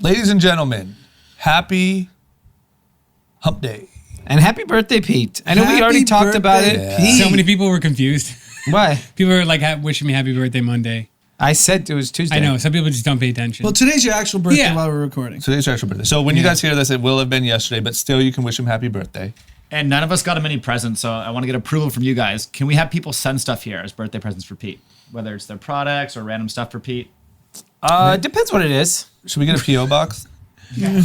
ladies and gentlemen, happy hump day. And happy birthday, Pete. I know we already talked about it. Yeah. So many people were confused. Why? People were like wishing me happy birthday Monday. I said it was Tuesday. I know. Some people just don't pay attention. Well, today's your actual birthday while we're recording. Today's your actual birthday. So when you guys hear this, it will have been yesterday, but still you can wish him happy birthday. And none of us got him any presents, so I want to get approval from you guys. Can we have people send stuff here as birthday presents for Pete? Whether it's their products or random stuff for Pete? Depends what it is. Should we get a P.O. box? Yeah,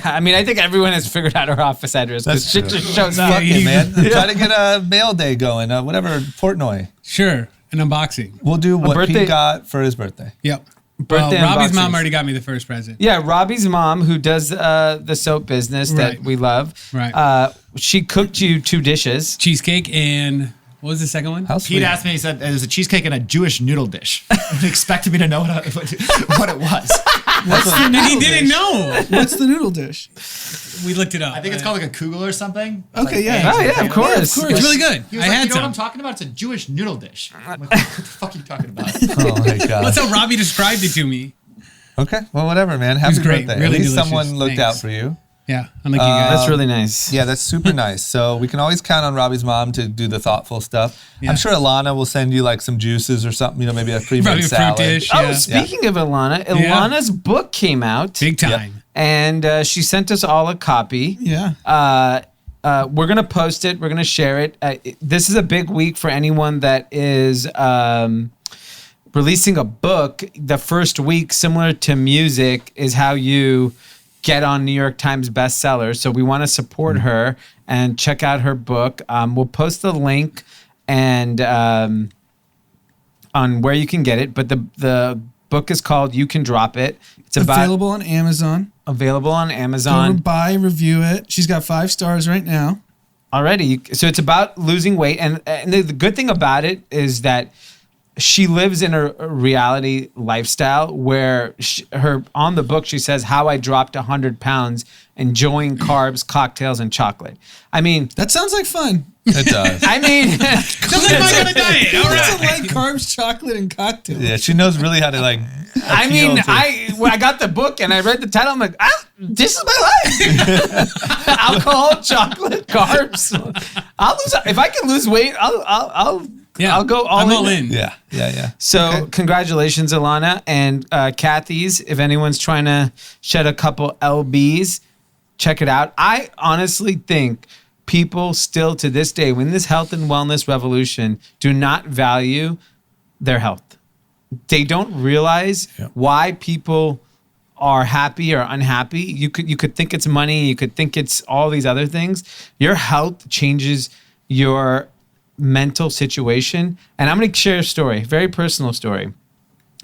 I mean, I think everyone has figured out our office address because shit just shows up. Fuck it, man. Try to get a mail day going. Whatever, Portnoy. Sure, an unboxing. We'll do what Pete got for his birthday. Yep. Birthday Robbie's unboxings. mom already got me the first present. Yeah, Robbie's mom, who does the soap business that we love. Right. She cooked you 2 dishes. Cheesecake and what was the second one? Pete asked me, he said, there's a cheesecake and a Jewish noodle dish. He expected me to know what it was. And he didn't know. What's the noodle dish? We looked it up. I think it's called like a kugel or something. Okay, like, yeah. Oh, yeah, of course. It's really good. He was I like, had you know some. what I'm talking about? It's a Jewish noodle dish. I'm like, what the fuck are you talking about? Oh my God. That's how Robbie described it to me. Okay, well, whatever, man. Happy great. birthday. Really At least delicious. someone looked out Thanks. for you. Yeah, unlike you guys. That's really nice. Yeah, that's super nice. So we can always count on Robbie's mom to do the thoughtful stuff. Yeah. I'm sure Alana will send you like some juices or something, maybe a pre-made Probably a fruit salad. dish. Oh, Yeah. speaking of Ilana's book came out. Big time. And she sent us all a copy. Yeah. We're going to post it. We're going to share it. This is a big week for anyone that is releasing a book. The first week, similar to music, is how you get on New York Times bestseller. So we want to support her and check out her book. We'll post the link and on where you can get it. But the book is called You Can Drop It. It's available on Amazon. Available on Go Amazon. buy, review it. She's got 5 stars right now. Already. So it's about losing weight. And the good thing about it is that she lives in a reality lifestyle where on the book, she says how I dropped 100 pounds enjoying carbs, cocktails, and chocolate. I mean, that sounds like fun. It does. I mean, sounds like I'm on a diet. All That's right. like carbs, chocolate, and cocktails. Yeah, she knows really how to like. I mean, when I got the book and I read the title, I'm like, this is my life. Alcohol, chocolate, carbs. I'll lose. If I can lose weight, I'll go all I'm in. all in. Yeah. So congratulations, Alana and Kathy's. If anyone's trying to shed a couple lbs, check it out. I honestly think people still to this day, when this health and wellness revolution, do not value their health. They don't realize why people are happy or unhappy. You could think it's money. You could think it's all these other things. Your health changes your mental situation. And I'm going to share a story, very personal story,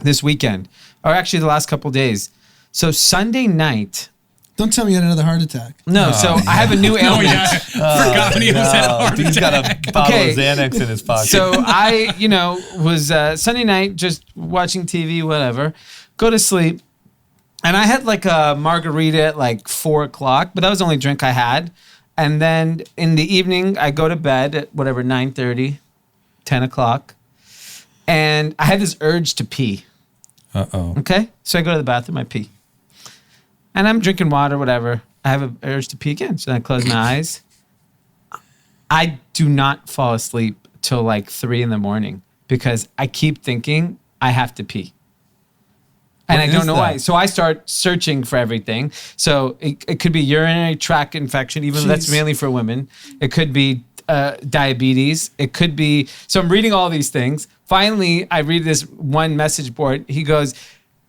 this weekend, or actually the last couple of days. So Sunday night. Don't tell me you had another heart attack. No, I have a new ailment. Oh, yeah. Forgot when he was at a heart He's got attack. a bottle of Xanax in his pocket. So I, was Sunday night just watching TV, whatever, go to sleep. And I had like a margarita at like 4 o'clock, but that was the only drink I had. And then in the evening, I go to bed at whatever, 9:30, 10 o'clock. And I had this urge to pee. Uh-oh. Okay? So I go to the bathroom, I pee. And I'm drinking water, whatever. I have an urge to pee again. So then I close my eyes. I do not fall asleep till like 3 a.m. because I keep thinking I have to pee. And I don't know why. So I start searching for everything. So it could be urinary tract infection, even though that's mainly for women. It could be diabetes. It could be. So I'm reading all these things. Finally, I read this one message board. He goes,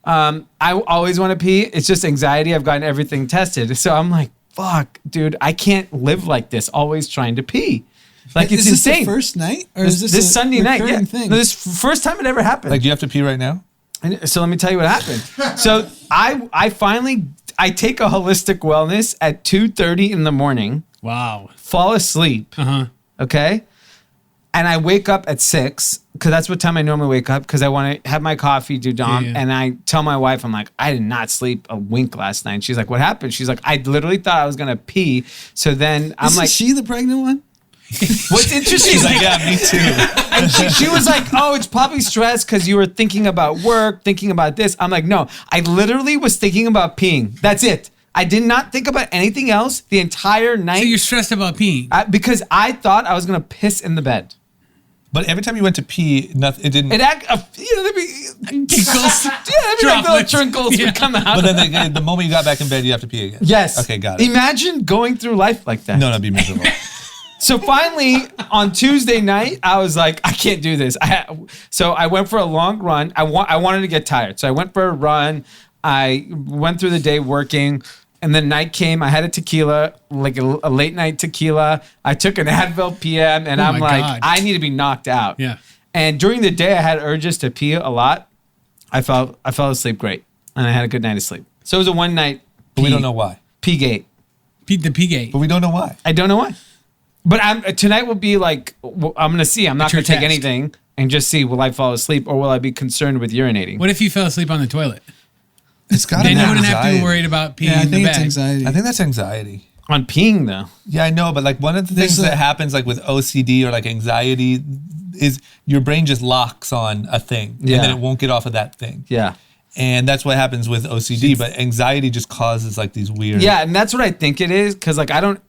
I always want to pee. It's just anxiety. I've gotten everything tested. So I'm like, fuck, dude, I can't live like this, always trying to pee. Like, it's insane. Is this the first night? Or this, is this this Sunday night? Yeah. thing? No, this first time it ever happened. Like, do you have to pee right now? And so let me tell you what happened. So I finally take a holistic wellness at 2:30 in the morning. Wow. Fall asleep. Okay. And I wake up at 6 because that's what time I normally wake up because I want to have my coffee, do Dom. Yeah. And I tell my wife, I'm like, I did not sleep a wink last night. She's like, what happened? She's like, I literally thought I was going to pee. So then I'm Isn't like, she the pregnant one? What's interesting She's is like, yeah, me too. and she was like, oh, it's probably stress because you were thinking about work, thinking about this. I'm like, no, I literally was thinking about peeing. That's it. I did not think about anything else the entire night. So you're stressed about peeing. Because I thought I was going to piss in the bed. But every time you went to pee, nothing. It didn't. There'd be Giggles. yeah, there'd be like little Droplets. trinkles would come out. But then the moment you got back in bed, you have to pee again. Yes. Okay, got it. Imagine going through life like that. No, that'd be miserable. So finally, on Tuesday night, I was like, I can't do this. So I went for a long run. I wanted to get tired. So I went for a run. I went through the day working. And then night came. I had a tequila, like a late night tequila. I took an Advil PM, and I'm my like, God. I need to be knocked out. Yeah. And during the day, I had urges to pee a lot. I fell asleep great, and I had a good night of sleep. So it was a one night. But we don't know why. Pee gate. The pee gate. But we don't know why. I don't know why. But tonight will be like, I'm gonna see. I'm not It's your gonna take test. anything and just see. Will I fall asleep or will I be concerned with urinating? What if you fell asleep on the toilet? It's got to Then be you wouldn't have to be anxiety. worried about peeing Yeah, I in the think it's bag. anxiety. I think that's anxiety. On peeing though. Yeah, I know, but like one of the There's things a- that happens like with OCD or like anxiety is your brain just locks on a thing Yeah. and then it won't get off of that thing. Yeah. And that's what happens with OCD, but anxiety just causes like these weird. Yeah, and that's what I think it is. Cause like I don't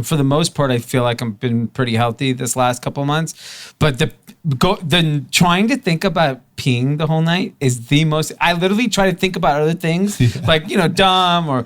for the most part I feel like I've been pretty healthy this last couple months. But the trying to think about peeing the whole night is the most. I literally try to think about other things like dumb or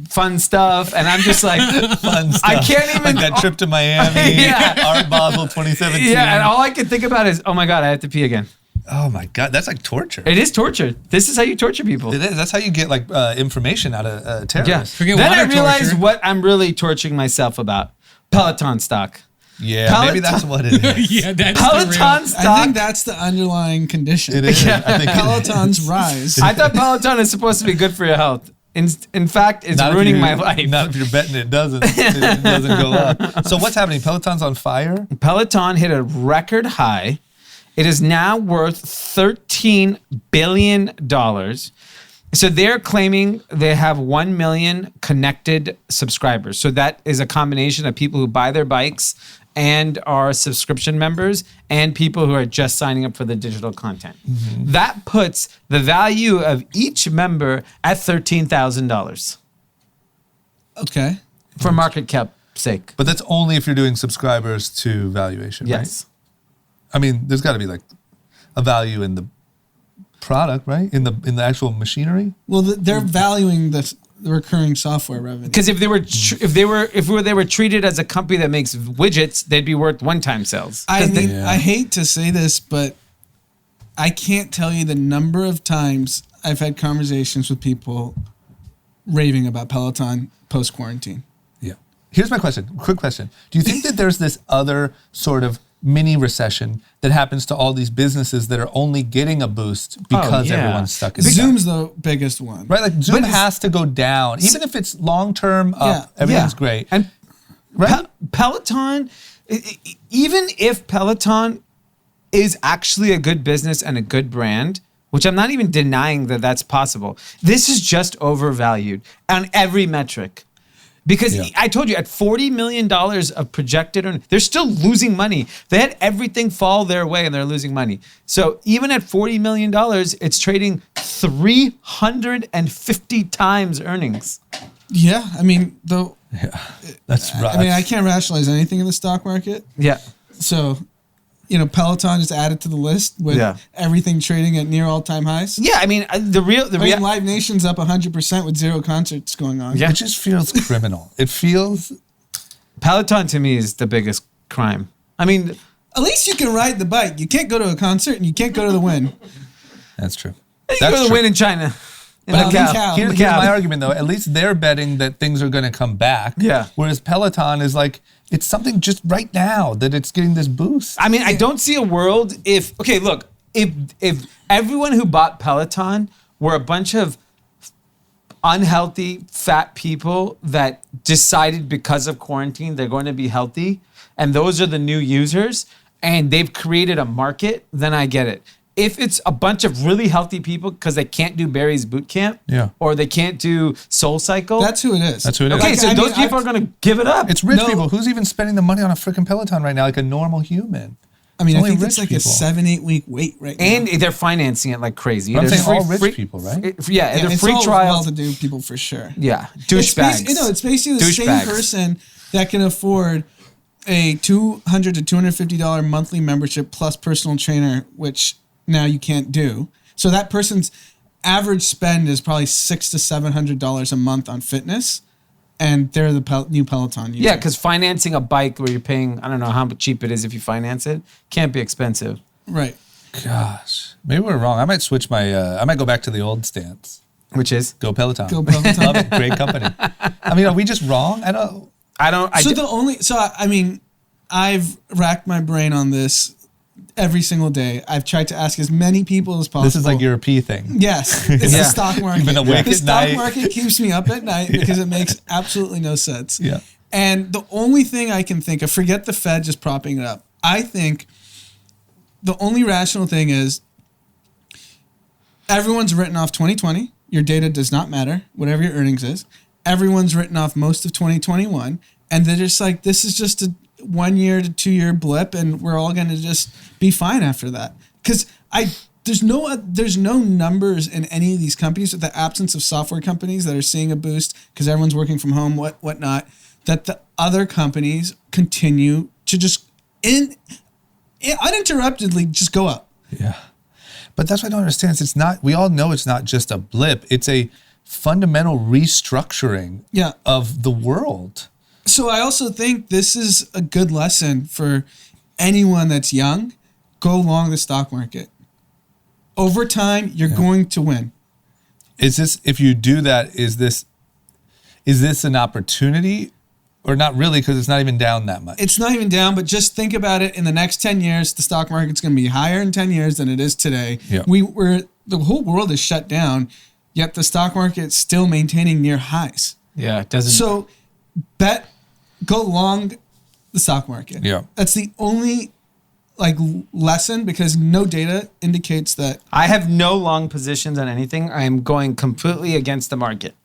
fun stuff, and I'm just like Fun stuff. I can't even like that trip to Miami, Yeah. Art Basel 2017. Yeah, and all I can think about is, oh my God, I have to pee again. Oh my God, that's like torture. It is torture. This is how you torture people. It is. That's how you get like information out of Yeah. terrorists. Forget Then I water realized torture. what I'm really torturing myself about. Peloton stock. Yeah, Peloton- maybe that's what it is. Yeah, that's Peloton the real. stock. I think that's the underlying condition. It is. I think it is. Peloton's rise. I thought Peloton is supposed to be good for your health. In fact, it's Not if ruining you're- my life. Not if you're betting it doesn't. It doesn't go up. So what's happening? Peloton's on fire? Peloton hit a record high. It is now worth $13 billion. So they're claiming they have 1 million connected subscribers. So that is a combination of people who buy their bikes and are subscription members and people who are just signing up for the digital content. Mm-hmm. That puts the value of each member at $13,000 Okay. for market cap sake. But that's only if you're doing subscribers to valuation, Yes. right? I mean, there's got to be like a value in the product, right? In the actual machinery. Well, they're valuing the recurring software revenue. Because if they were treated as a company that makes widgets, they'd be worth one-time sales. I 'Cause they- mean, I hate to say this, but I can't tell you the number of times I've had conversations with people raving about Peloton post quarantine. Yeah. Here's my question. Quick question. Do you think that there's this other sort of mini recession that happens to all these businesses that are only getting a boost because yeah. everyone's stuck in Zoom's the biggest one. right? Like Zoom But- has to go down, even if it's long term up. Yeah. Everything's Yeah. great, And right? Peloton, even if Peloton is actually a good business and a good brand, which I'm not even denying that that's possible, this is just overvalued on every metric. Because Yeah. I told you, at $40 million of projected earnings, they're still losing money. They had everything fall their way and they're losing money. So even at $40 million, it's trading 350 times earnings. Yeah, I mean, though. That's right. I mean, I can't rationalize anything in the stock market. Yeah. So, Peloton just added to the list with Yeah. everything trading at near all-time highs. Yeah, I mean, the real... Live Nation's up 100% with 0 concerts going on. Yeah. It just feels criminal. It feels. Peloton to me is the biggest crime. I mean, At least you can ride the bike. You can't go to a concert and you can't go to the Win. That's true. you That's go to true. win in China. In Well, Macau. Macau. Here's Macau. my argument, though. At least they're betting that things are going to come back. Yeah. Whereas Peloton is like, it's something just right now that it's getting this boost. I mean, I don't see a world if everyone who bought Peloton were a bunch of unhealthy, fat people that decided because of quarantine they're going to be healthy, and those are the new users, and they've created a market, then I get it. if it's a bunch of really healthy people because they can't do Barry's boot camp, or they can't do Soul Cycle, That's who it is. That's who it is. okay. Like, So I those mean, people are gonna give it up. It's rich No. people. Who's even spending the money on a freaking Peloton right now like a normal human? I mean, I only think rich it's like people. a 7-8 week wait right now. and they're financing it like crazy. I'm There's saying all rich people, right? Yeah, Yeah, they're it's free all trials. well-to-do people for sure. Yeah, It's douchebags. it's basically the same Douchebags. person that can afford a $200 to $250 monthly membership plus personal trainer, which now you can't do. So that person's average spend is probably $600 to $700 a month on fitness, and they're the new Peloton user. Yeah, because financing a bike where you're paying, I don't know how cheap it is if you finance it, can't be expensive. Right. Gosh, maybe we're wrong. I might switch I might go back to the old stance. Which is? Go Peloton. Go Peloton. Love it. Great company. I mean, are we just wrong? I mean, I've racked my brain on this every single day. I've tried to ask as many people as possible. This is like your P thing. Yes, it's the stock market. You've been awake the at stock night. market keeps me up at night because it makes absolutely no sense. Yeah. And the only thing I can think of, forget the Fed just propping it up. I think the only rational thing is everyone's written off 2020. Your data does not matter, whatever your earnings is. Everyone's written off most of 2021. And they're just like, this is just a 1 year to 2 year blip, and we're all going to just be fine after that. Because there's no numbers in any of these companies, with the absence of software companies that are seeing a boost because everyone's working from home, whatnot, that the other companies continue to just uninterruptedly just go up. Yeah. But that's what I don't understand. It's not, we all know it's not just a blip. It's a fundamental restructuring of the world. So I also think this is a good lesson for anyone that's young. Go long the stock market. Over time, you're going to win. Is this, if you do that, is this an opportunity? Or not really, because it's not even down that much. It's not even down, but just think about it. In the next 10 years, the stock market's going to be higher in 10 years than it is today. Yeah. The whole world is shut down, yet the stock market's still maintaining near highs. Yeah, it doesn't. So go long the stock market. Yeah. That's the only lesson, because no data indicates that. I have no long positions on anything. I am going completely against the market.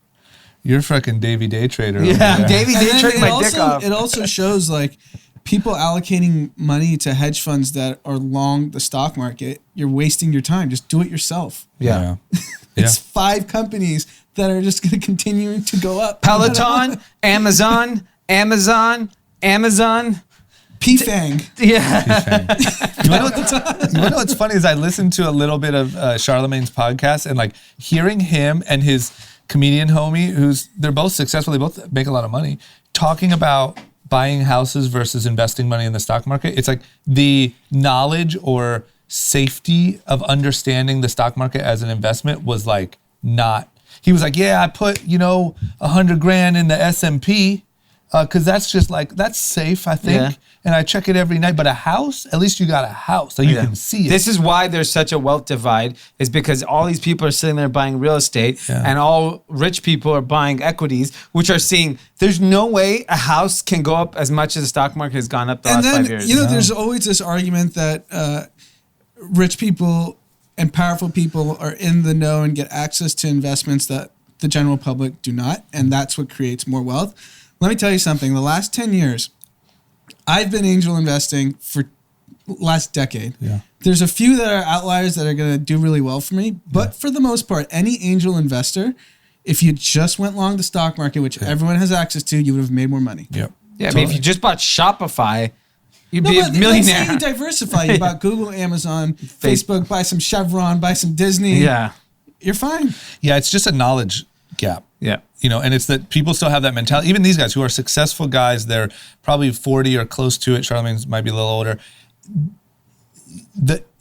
You're fucking Davey Day Trader. over Yeah, there. Davey And Day then tricked my dick off. It also shows people allocating money to hedge funds that are long the stock market. You're wasting your time. Just do it yourself. Yeah. It's 5 companies that are just going to continue to go up. Peloton, Amazon, Pfang. Yeah. You know what's funny is I listened to a little bit of Charlemagne's podcast, and hearing him and his comedian homie, they're both successful, they both make a lot of money, talking about buying houses versus investing money in the stock market. It's like the knowledge or safety of understanding the stock market as an investment was not. He was like, yeah, I put $100,000 in the S&P because that's just that's safe, I think. Yeah. And I check it every night. But a house, at least you got a house, so you can see it. This is why there's such a wealth divide, is because all these people are sitting there buying real estate, and all rich people are buying equities, which are seeing there's no way a house can go up as much as the stock market has gone up the last 5 years. There's always this argument that rich people and powerful people are in the know and get access to investments that the general public do not, and that's what creates more wealth. Let me tell you something. The last 10 years, I've been angel investing for last decade. Yeah. There's a few that are outliers that are going to do really well for me, but for the most part, any angel investor, if you just went long the stock market, which everyone has access to, you would have made more money. Yep. Yeah, I mean, if you just bought Shopify, you'd be a millionaire. Let's say you diversify. You bought Google, Amazon, Facebook, buy some Chevron, buy some Disney. Yeah. You're fine. Yeah, it's just a knowledge gap. Yeah. And it's that people still have that mentality. Even these guys who are successful guys, they're probably 40 or close to it. Charlemagne might be a little older.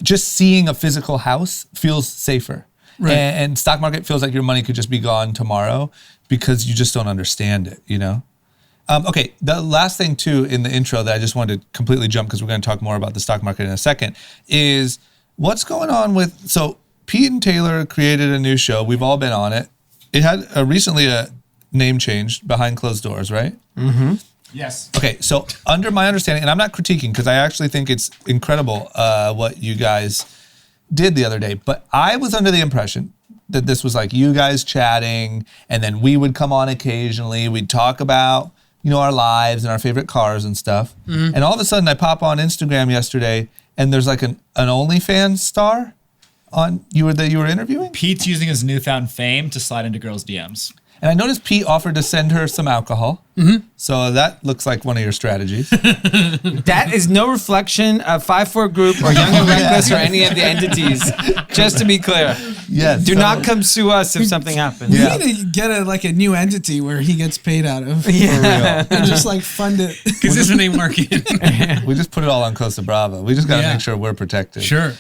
Just seeing a physical house feels safer. Right. And stock market feels like your money could just be gone tomorrow because you just don't understand it, Okay, the last thing too in the intro that I just wanted to completely jump, because we're going to talk more about the stock market in a second, is what's going on with, so Pete and Taylor created a new show. We've all been on it. It had recently a name change behind closed doors, right? Mm-hmm. Yes. Okay, so under my understanding, and I'm not critiquing because I actually think it's incredible what you guys did the other day, but I was under the impression that this was like you guys chatting, and then we would come on occasionally. We'd talk about, our lives and our favorite cars and stuff. And all of a sudden I pop on Instagram yesterday and there's like an OnlyFans star that you were interviewing? Pete's using his newfound fame to slide into girls' DMs. And I noticed Pete offered to send her some alcohol. So that looks like one of your strategies. That is no reflection of 5'4" Group or Young and Reckless or any of the entities. Just to be clear. Yes. Do not come sue us if something happens. We need to get a new entity where he gets paid out of. Yeah. And just like fund it. Because this one ain't working. We just put it all on Costa Brava. We just got to Yeah. make sure we're protected. Sure.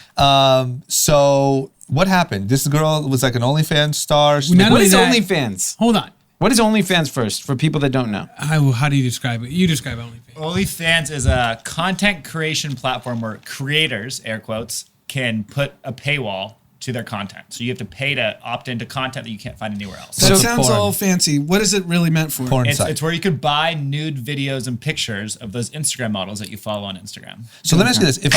So what happened? This girl was like an OnlyFans star. She's Not What only is that- OnlyFans? Hold on. What is OnlyFans first for people that don't know? How do you describe it? You describe OnlyFans. OnlyFans is a content creation platform where creators, air quotes, can put a paywall to their content. So you have to pay to opt into content that you can't find anywhere else. That So sounds porn. all fancy. What is it really meant for? porn It's site. where you could buy nude videos and pictures of those Instagram models that you follow on Instagram. So let me ask you this: if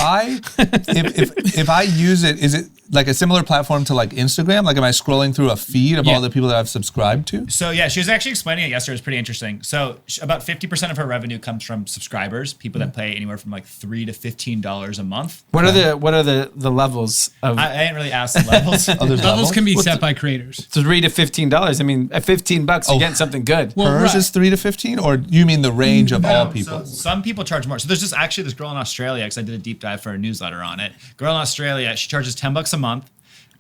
I use it, is it like a similar platform to like Instagram? Like, am I scrolling through a feed of Yeah. all the people that I've subscribed to? So yeah, she was actually explaining it yesterday. It was pretty interesting. So about 50% of her revenue comes from subscribers, people that pay anywhere from like $3 to $15 a month. What are the levels of I didn't really ask the levels. There's Levels can be What's set by creators. $3 to $15? I mean, at $15, you're getting something good. Well, Hers right. is 3 to 15, or you mean the range of all people? So some people charge more. So there's this girl in Australia, because I did a deep dive for a newsletter on it. Girl in Australia, she charges $10 a month,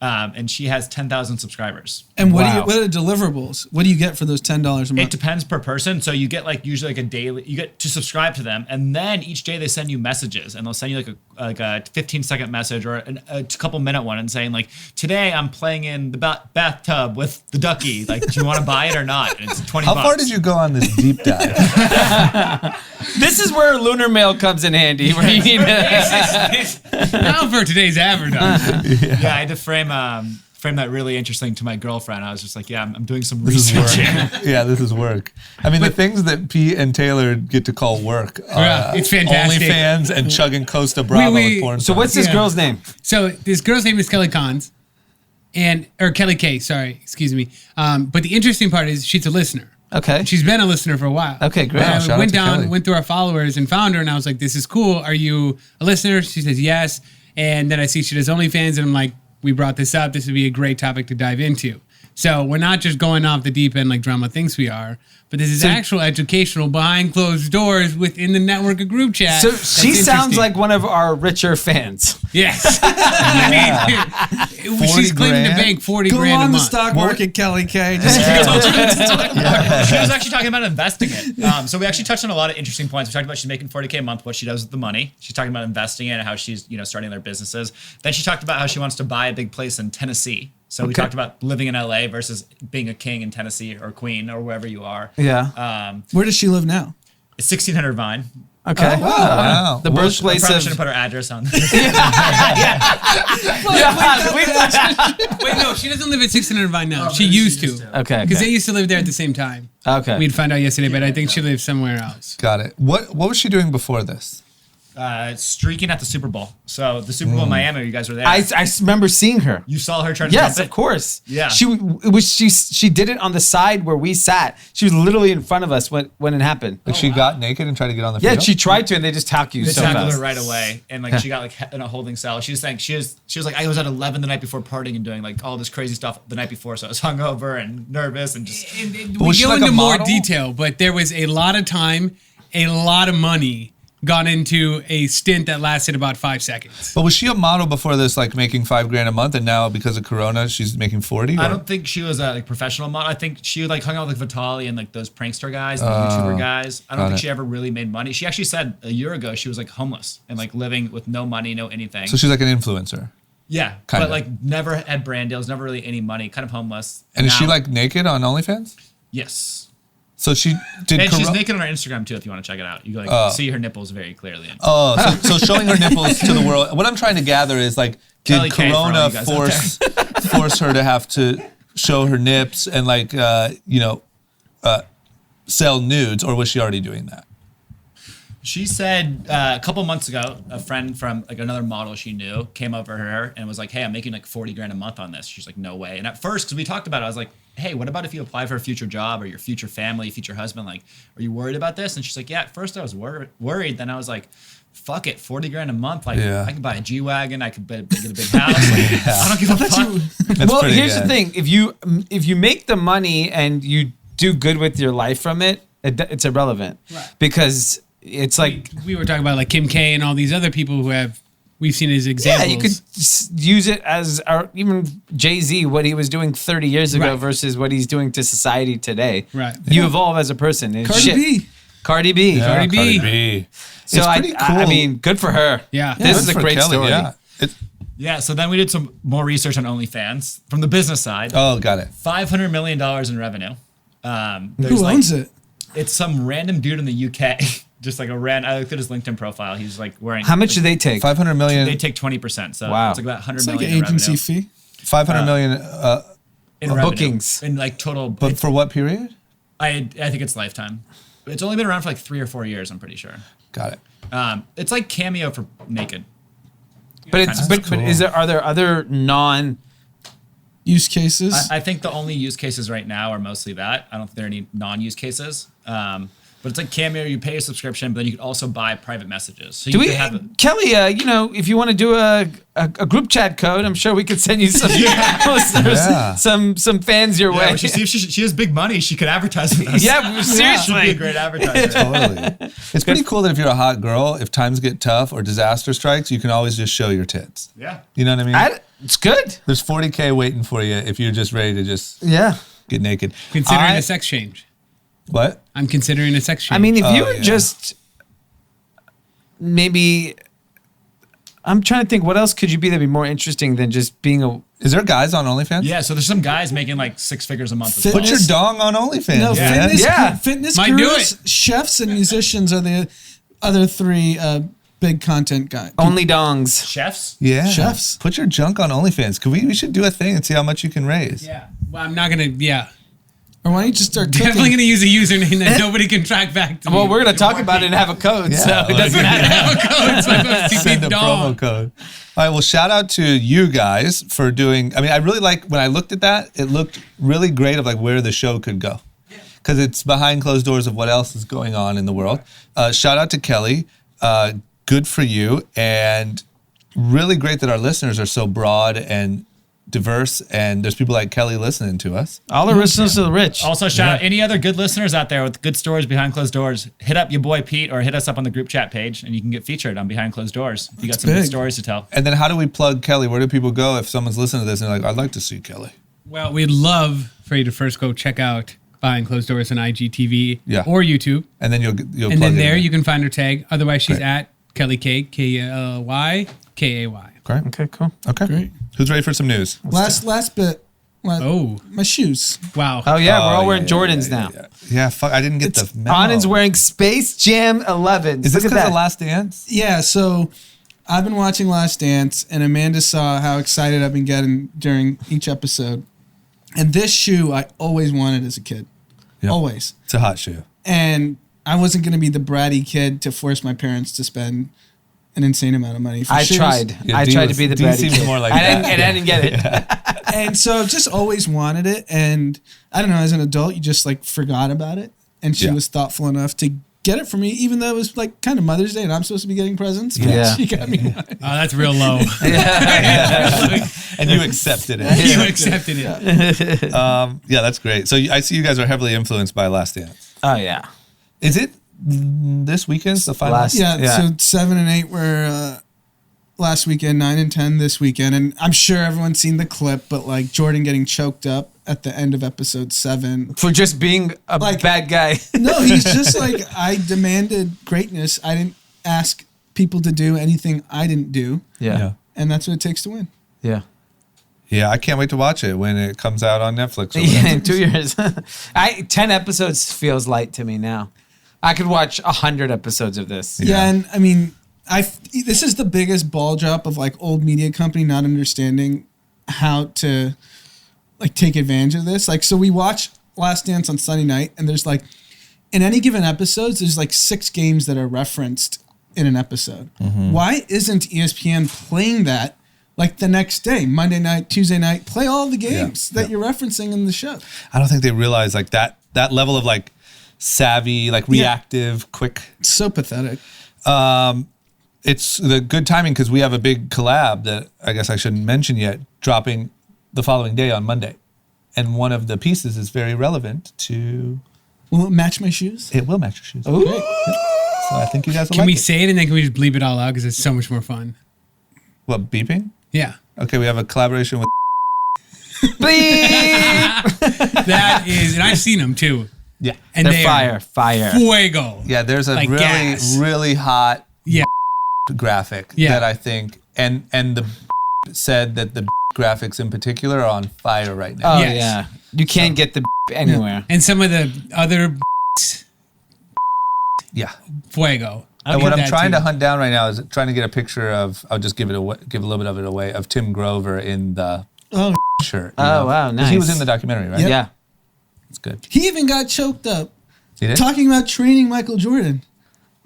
and she has 10,000 subscribers. And what Wow. what are the deliverables? What do you get for those $10 a It month? depends per person. So you get usually a daily, you get to subscribe to them, and then each day they send you messages, and they'll send you like a 15-second message or a couple minute one, and saying like, today I'm playing in the bathtub with the ducky. Like, do you want to buy it or not? And it's $20. How far did you go on this deep dive? This is where Lunar Mail comes in handy. Where you need Now for today's advertising. Yeah, I had to frame that really interesting to my girlfriend. I was just like, yeah, I'm doing some This is research work. here. Yeah, this is work. I mean, the things that Pete and Taylor get to call work are Yeah, it's fantastic. OnlyFans and chugging Costa Brava with porn. So what's this Yeah. girl's name? So this girl's name is Kelly Cons, or Kelly K. Sorry, excuse me. But the interesting part is she's a listener. Okay. She's been a listener for a while. Okay, great. And Wow, shout I out went to Kelly. went through our followers and found her, and I was like, "This is cool. Are you a listener?" She says yes. And then I see she does OnlyFans, and I'm like, "We brought this up. This would be a great topic to dive into." So we're not just going off the deep end like drama thinks we are, but this is actual educational behind closed doors within the network of group chat. So That's she sounds interesting. like one of our richer fans. Yes. I mean, 40 she's claiming to grand? bank 40 Go grand a on the month. stock market, Kelly K. Just She was actually talking about investing it. So we actually touched on a lot of interesting points. We talked about she's making $40K a month, what she does with the money. She's talking about investing it and how she's starting their businesses. Then she talked about how she wants to buy a big place in Tennessee. So we talked about living in LA versus being a king in Tennessee or queen or wherever you are. Yeah. Where does she live now? It's 1600 Vine. Okay. Wow. The I birthplace probably of. shouldn't put her address on. Wait, no, she doesn't live at 600 Vine now. she used to. Okay. Because they used to live there at the same time. Okay. We'd find out yesterday, but I think she lives somewhere else. Got it. What was she doing before this? Streaking at the Super Bowl. So the Super Bowl in Miami, you guys were there. I remember seeing her. You saw her trying to Yes, jump of course. Yeah. She did it on the side where we sat. She was literally in front of us when it happened. Like she got naked and tried to get on the Yeah, field? she tried to, and they just tack you They so tackled fast. her right away, and she got in a holding cell. She was saying she was like, I was at 11 the night before partying and doing like all this crazy stuff the night before, so I was hungover and nervous and just. We was she go like a into more model? detail, but there was a lot of time, a lot of money gone into a stint that lasted about 5 seconds. But was she a model before this, like making $5,000 a month, and now because of Corona, she's making 40? I don't think she was a professional model. I think she hung out with Vitaly and like those prankster guys, the YouTuber guys. I don't think she ever really made money. She actually said a year ago she was like homeless and like living with no money, no anything. So she's like an influencer. Yeah, Kinda. but like never had brand deals, never really any money, kind of homeless. And is she Now- like naked on OnlyFans? Yes. So she did. And she's naked on her Instagram too. If you want to check it out, you can like see her nipples very clearly. So showing her nipples to the world. What I'm trying to gather is like, Kelly did K for all Corona you guys out force her to have to show her nips and like sell nudes, or was she already doing that? She said a couple months ago, a friend from like another model she knew came over to her and was like, "Hey, I'm making like 40 grand a month on this." She's like, "No way." And at first, because we talked about it, I was like, "Hey, what about if you apply for a future job or your future family, future husband? Like, are you worried about this?" And she's like, "Yeah." At first, I was worried. Then I was like, "Fuck it, 40 grand a month. Like, I could buy a G-Wagon. I could get a big house. Like, I don't give a fuck." Well, here's the thing: if you make the money and you do good with your life from it, it's irrelevant, right? Because it's like we were talking about like Kim K and all these other people who we've seen as examples. Yeah, you could use it as even Jay-Z, what he was doing 30 years ago versus what he's doing to society today. Right. You evolve as a person. And Cardi B. Cardi B. So It's pretty cool. I mean, good for her. Yeah. This is a for great Kelly, story. Yeah. Yeah, so then we did some more research on OnlyFans from the business side. Oh, got it. $500 million in revenue. Who owns it? It's some random dude in the UK. Just like I looked at his LinkedIn profile. He's like wearing. How much do they take? 500 million. They take 20%. So Wow. it's like about 100 It's like million an agency in revenue. fee. 500 million. In revenue. bookings. In like total. But for what period? I think it's lifetime. It's only been around for like 3 or 4 years. I'm pretty sure. Got it. It's like Cameo for naked. But it's but are there other non Use cases. I think the only use cases right now are mostly that. I don't think there are any non-use cases. But it's like Cameo, you pay a subscription, but then you can also buy private messages. So do you we, can have Kelly, if you want to do a group chat code, I'm sure we could send you some listeners, some fans your way. If she has big money, she could advertise with us. Yeah, seriously. She'd be a great advertiser. Totally. It's pretty cool that if you're a hot girl, if times get tough or disaster strikes, you can always just show your tits. Yeah. You know what I mean? It's good. There's 40K waiting for you if you're just ready to just get naked. Considering a sex change. What? I'm considering a sex change. I mean, if you were just maybe, I'm trying to think, what else could you be that'd be more interesting than just being a. Is there guys on OnlyFans? Yeah, so there's some guys making like 6 figures a month. Put your dong on OnlyFans. No, man. fitness Might do gurus, chefs, and musicians are the other three big content guys. Only dongs. Chefs? Yeah. Chefs. Put your junk on OnlyFans. We should do a thing and see how much you can raise. yeah. Well, I'm not going to, yeah. Or why don't you just start cooking? Definitely going to use a username that nobody can track back to. Well, we're going to talk about it and have a code, so it doesn't matter. Send a promo code. All right. Well, shout out to you guys for doing. I mean, I really like when I looked at that. It looked really great of like where the show could go, because it's behind closed doors of what else is going on in the world. Shout out to Kelly. Good for you, and really great that our listeners are so broad and diverse, and there's people like Kelly listening to us. All our listeners are rich. Also, shout out any other good listeners out there with good stories behind closed doors. Hit up your boy Pete or hit us up on the group chat page, and you can get featured on Behind Closed Doors if you got some good stories to tell. And then how do we plug Kelly? Where do people go if someone's listening to this and they're like, I'd like to see Kelly? Well, we'd love for you to first go check out Behind Closed Doors on IGTV or YouTube. And then you'll and plug then it there in. you can find her tag. Otherwise, she's at Kelly K, K-L-Y, K-A-Y. Great. Okay, cool. Okay. Great. Who's ready for some news? Last bit. Oh. My shoes. Wow. Oh, yeah, we're all Oh, wearing yeah, Jordans now. Yeah, fuck, I didn't get the memo. Anand's wearing Space Jam 11. Is this Look at because that. of Last Dance? Yeah, so I've been watching Last Dance, and Amanda saw how excited I've been getting during each episode. And this shoe I always wanted as a kid. Yep. Always. It's a hot shoe. And I wasn't going to be the bratty kid to force my parents to spend an insane amount of money for I shoes. tried. Yeah, I Dee tried was- to be the Dee bratty seems kid. more like I that. didn't, and I didn't get it. And so just always wanted it. And I don't know, as an adult, you just like forgot about it. And she was thoughtful enough to get it for me, even though it was like kind of Mother's Day and I'm supposed to be getting presents. But Yeah. she got me one. Oh, that's real low. And you accepted it. You accepted it. Yeah, that's great. So I see you guys are heavily influenced by Last Dance. Oh, yeah. Is it this weekend's the final? Yeah, so 7 and 8 were last weekend, 9 and 10 this weekend. And I'm sure everyone's seen the clip, but like Jordan getting choked up at the end of episode 7. For just being a bad guy. No, he's just like, I demanded greatness. I didn't ask people to do anything I didn't do. Yeah. And that's what it takes to win. Yeah. Yeah, I can't wait to watch it when it comes out on Netflix. Or Yeah, whatever. in 2 years. 10 episodes feels light to me now. I could watch 100 episodes of this. Yeah, and I mean, this is the biggest ball drop of like old media company not understanding how to like take advantage of this. Like, so we watch Last Dance on Sunday night, and there's like in any given episodes, there's like 6 games that are referenced in an episode. Why isn't ESPN playing that like the next day, Monday night, Tuesday night? Play all the games that you're referencing in the show. I don't think they realize like that level of like savvy, like reactive, quick. It's so pathetic. It's the good timing because we have a big collab that I guess I shouldn't mention yet, dropping the following day on Monday. And one of the pieces is very relevant to... Will it match my shoes? It will match your shoes. Ooh. Okay. So I think you guys will Can like we it. say it and then can we just bleep it all out because it's so much more fun? What, beeping? Yeah. Okay, we have a collaboration with... That is, and I've seen them too. Yeah. And They're they are fire. fuego. Yeah, there's a Like really, gas. really hot Yeah. graphic Yeah. that I think... And the said that the graphics in particular are on fire right now. Oh Yes. yeah, you can't get the anywhere. And some of the other Yeah. fuego. And what I'm That trying too. to hunt down right now is trying to get a picture of, I'll just give a little bit of it away, of Tim Grover in the Oh, shirt. Oh, wow, 'Cause He was nice. in the documentary, right? Yep. Yeah. It's good. he even got choked up See it? talking about training Michael Jordan.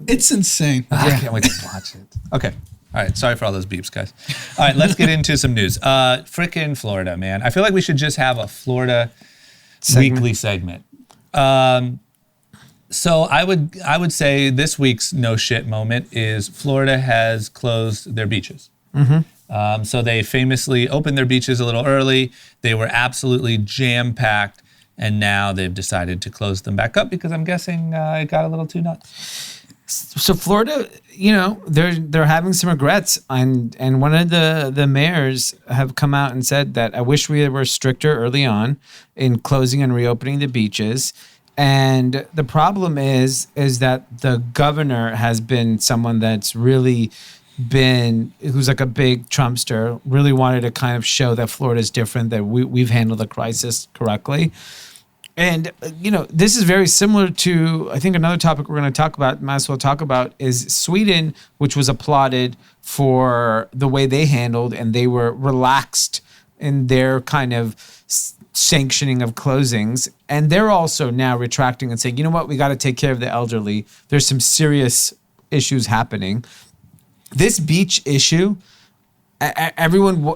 It's insane. I can't wait to watch it. Okay. All right. Sorry for all those beeps, guys. All right. Let's get into some news. Frickin' Florida, man. I feel like we should just have a Florida weekly segment. So I would say this week's no shit moment is Florida has closed their beaches. So they famously opened their beaches a little early. They were absolutely jam-packed. And now they've decided to close them back up because I'm guessing it got a little too nuts. So Florida, they're having some regrets, and one of the mayors have come out and said that I wish we were stricter early on in closing and reopening the beaches. And the problem is that the governor has been someone that's really who's like a big Trumpster, really wanted to kind of show that Florida's different, that we've handled the crisis correctly. And, this is very similar to, I think another topic we're going to talk about, might as well talk about, is Sweden, which was applauded for the way they handled, and they were relaxed in their kind of sanctioning of closings. And they're also now retracting and saying, you know what, we got to take care of the elderly. There's some serious issues happening. This beach issue, everyone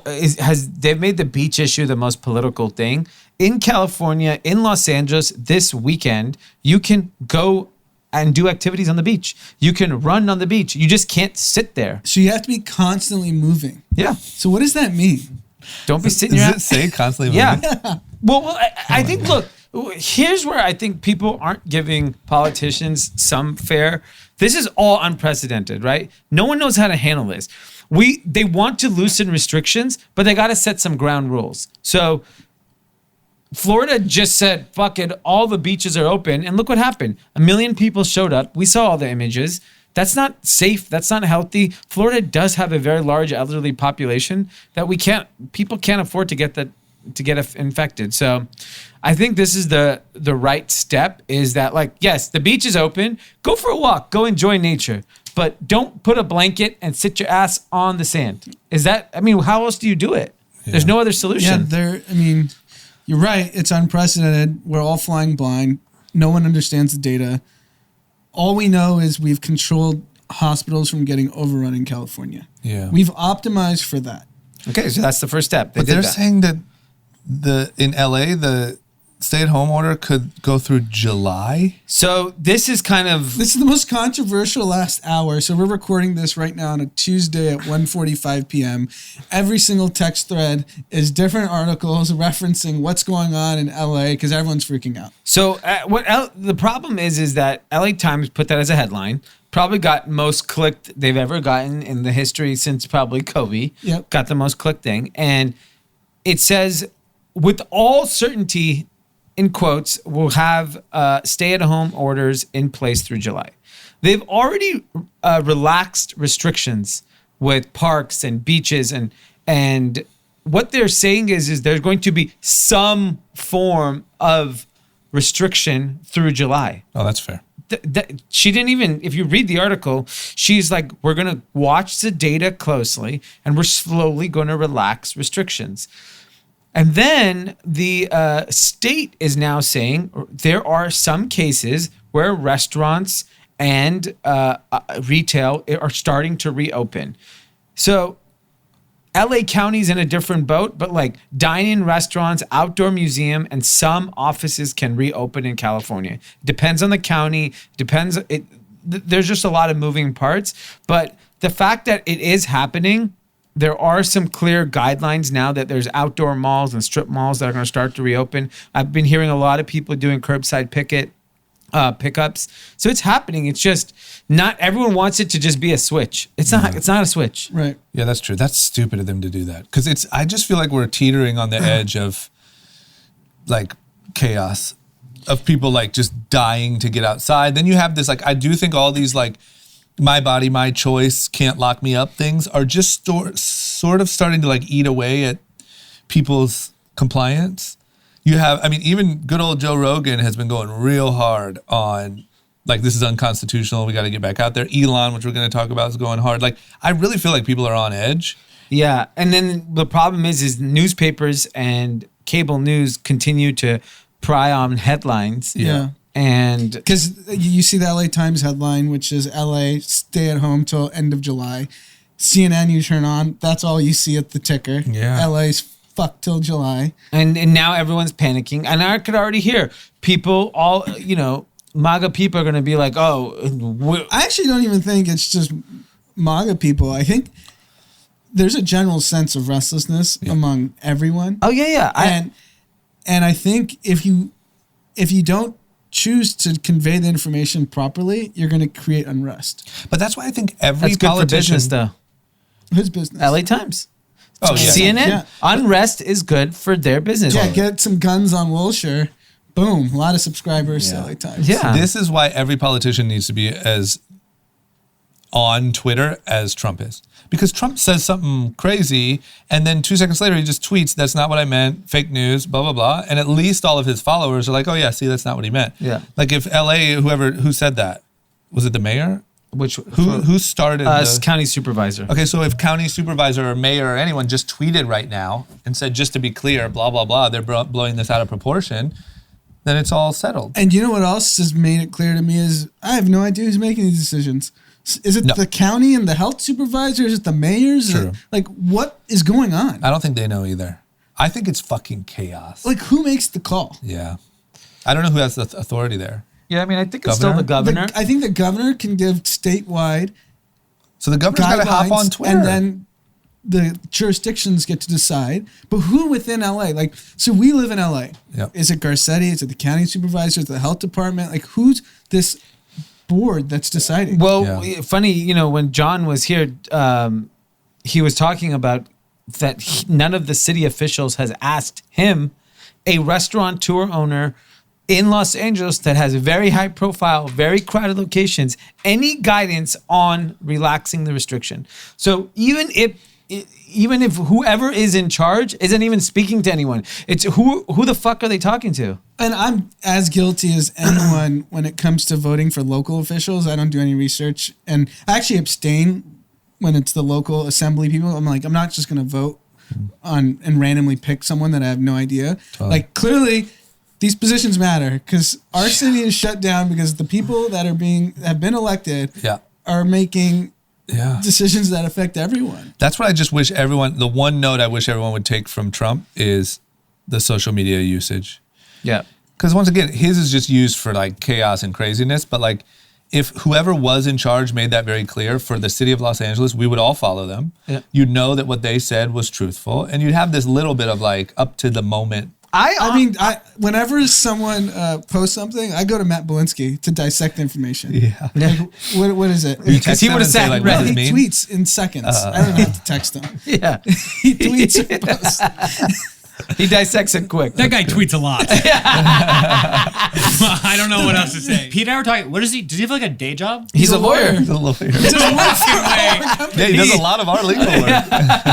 they've made the beach issue the most political thing. In California, in Los Angeles, this weekend, you can go and do activities on the beach. You can run on the beach. You just can't sit there. So you have to be constantly moving. Yeah. So what does that mean? Don't be sitting your Does it ass. say constantly Yeah. moving? Well, I think, look, here's where I think people aren't giving politicians some fair. This is all unprecedented, right? No one knows how to handle this. They want to loosen restrictions, but they got to set some ground rules. So Florida just said, fuck it, all the beaches are open. And look what happened. 1 million people showed up. We saw all the images. That's not safe. That's not healthy. Florida does have a very large elderly population that people can't afford to get infected. So I think this is the right step, is that, like, yes, the beach is open. Go for a walk. Go enjoy nature. But don't put a blanket and sit your ass on the sand. How else do you do it? There's no other solution. You're right. It's unprecedented. We're all flying blind. No one understands the data. All we know is we've controlled hospitals from getting overrun in California. Yeah. We've optimized for that. Okay, so that's the first step. But they're saying that in LA, the stay-at-home order could go through July. So this is This is the most controversial last hour. So we're recording this right now on a Tuesday at 1:45 p.m. Every single text thread is different articles referencing what's going on in LA because everyone's freaking out. So the problem is that LA Times put that as a headline. Probably got most clicked they've ever gotten in the history since probably Kobe. Yep. Got the most clicked thing. And it says, with all certainty, in quotes, we'll have stay-at-home orders in place through July. They've already relaxed restrictions with parks and beaches, and what they're saying is there's going to be some form of restriction through July. Oh, that's fair. She didn't even, if you read the article, she's like, we're going to watch the data closely, and we're slowly going to relax restrictions. And then the state is now saying there are some cases where restaurants and retail are starting to reopen. So LA County's in a different boat, but like dine-in restaurants, outdoor museum, and some offices can reopen in California. Depends on the county. There's just a lot of moving parts. But the fact that it is happening, there are some clear guidelines now that there's outdoor malls and strip malls that are going to start to reopen. I've been hearing a lot of people doing curbside pickups. So it's happening. It's just not everyone wants it to just be a switch. It's not. It's not a switch. Right. Yeah, that's true. That's stupid of them to do that because I just feel like we're teetering on the edge of like chaos, of people like just dying to get outside. Then you have this like I do think all these like my body, my choice, can't lock me up things are just sort of starting to like eat away at people's compliance. You have, I mean, even good old Joe Rogan has been going real hard on, like, this is unconstitutional. We got to get back out there. Elon, which we're going to talk about, is going hard. Like, I really feel like people are on edge. Yeah, and then the problem is newspapers and cable news continue to pry on headlines. Yeah. And because you see the LA Times headline, which is LA stay at home till end of July. CNN you turn on, that's all you see at the ticker. Yeah. LA's fucked till July. And now everyone's panicking. And I could already hear people, all, MAGA people are going to be like, I actually don't even think it's just MAGA people. I think there's a general sense of restlessness among everyone. Oh, yeah. And I think if you don't choose to convey the information properly, you're going to create unrest. But that's why I think every that's good politician... for business, though. Whose business? LA Times. Oh, yeah. CNN. Yeah. Unrest is good for their business. Yeah, get some guns on Wilshire. Boom. A lot of subscribers to LA Times. Yeah. This is why every politician needs to be as on Twitter as Trump is. Because Trump says something crazy, and then 2 seconds later he just tweets, that's not what I meant, fake news, blah, blah, blah. And at least all of his followers are like, oh yeah, see, that's not what he meant. Yeah. Like if LA, who said that? Was it the mayor? Who started the county supervisor. Okay, so if county supervisor or mayor or anyone just tweeted right now and said, just to be clear, blah, blah, blah, they're blowing this out of proportion, then it's all settled. And you know what else has made it clear to me is I have no idea who's making these decisions. Is it the county and the health supervisor? Is it the mayors? True. Like, what is going on? I don't think they know either. I think it's fucking chaos. Like, who makes the call? Yeah. I don't know who has the authority there. Yeah, I mean, I think it's still the governor. I think the governor can give statewide So the governor's got to hop on Twitter. and then the jurisdictions get to decide. But who within LA? Like, so we live in LA. Yep. Is it Garcetti? Is it the county supervisor? Is it the health department? Like, who's this board that's deciding? Well, funny, when John was here, he was talking about that none of the city officials has asked him, a restaurateur owner in Los Angeles that has a very high profile, very crowded locations, any guidance on relaxing the restriction. So even if whoever is in charge isn't even speaking to anyone, it's who the fuck are they talking to? And I'm as guilty as anyone when it comes to voting for local officials. I don't do any research, and I actually abstain when it's the local assembly people. I'm like, I'm not just going to vote on and randomly pick someone that I have no idea. Totally. Like, clearly these positions matter because our city is shut down because the people that have been elected are making decisions that affect everyone. That's what I just wish everyone, the one note I wish everyone would take from Trump is the social media usage. Yeah. Because once again, his is just used for like chaos and craziness. But like if whoever was in charge made that very clear for the city of Los Angeles, we would all follow them. Yeah. You'd know that what they said was truthful. And you'd have this little bit of like up to the moment. I mean, whenever someone posts something, I go to Matt Belinsky to dissect information. Yeah. Like, what is it? Because he would have said, like, what does it He mean? tweets in seconds. I don't have to text him. Yeah. He tweets or posts. He dissects it quick. That guy tweets a lot. I don't know what else to say. Pete and I were talking. What is he? Does he have like a day job? He's a lawyer. He's a lawyer. No Yeah, he does a lot of our legal work.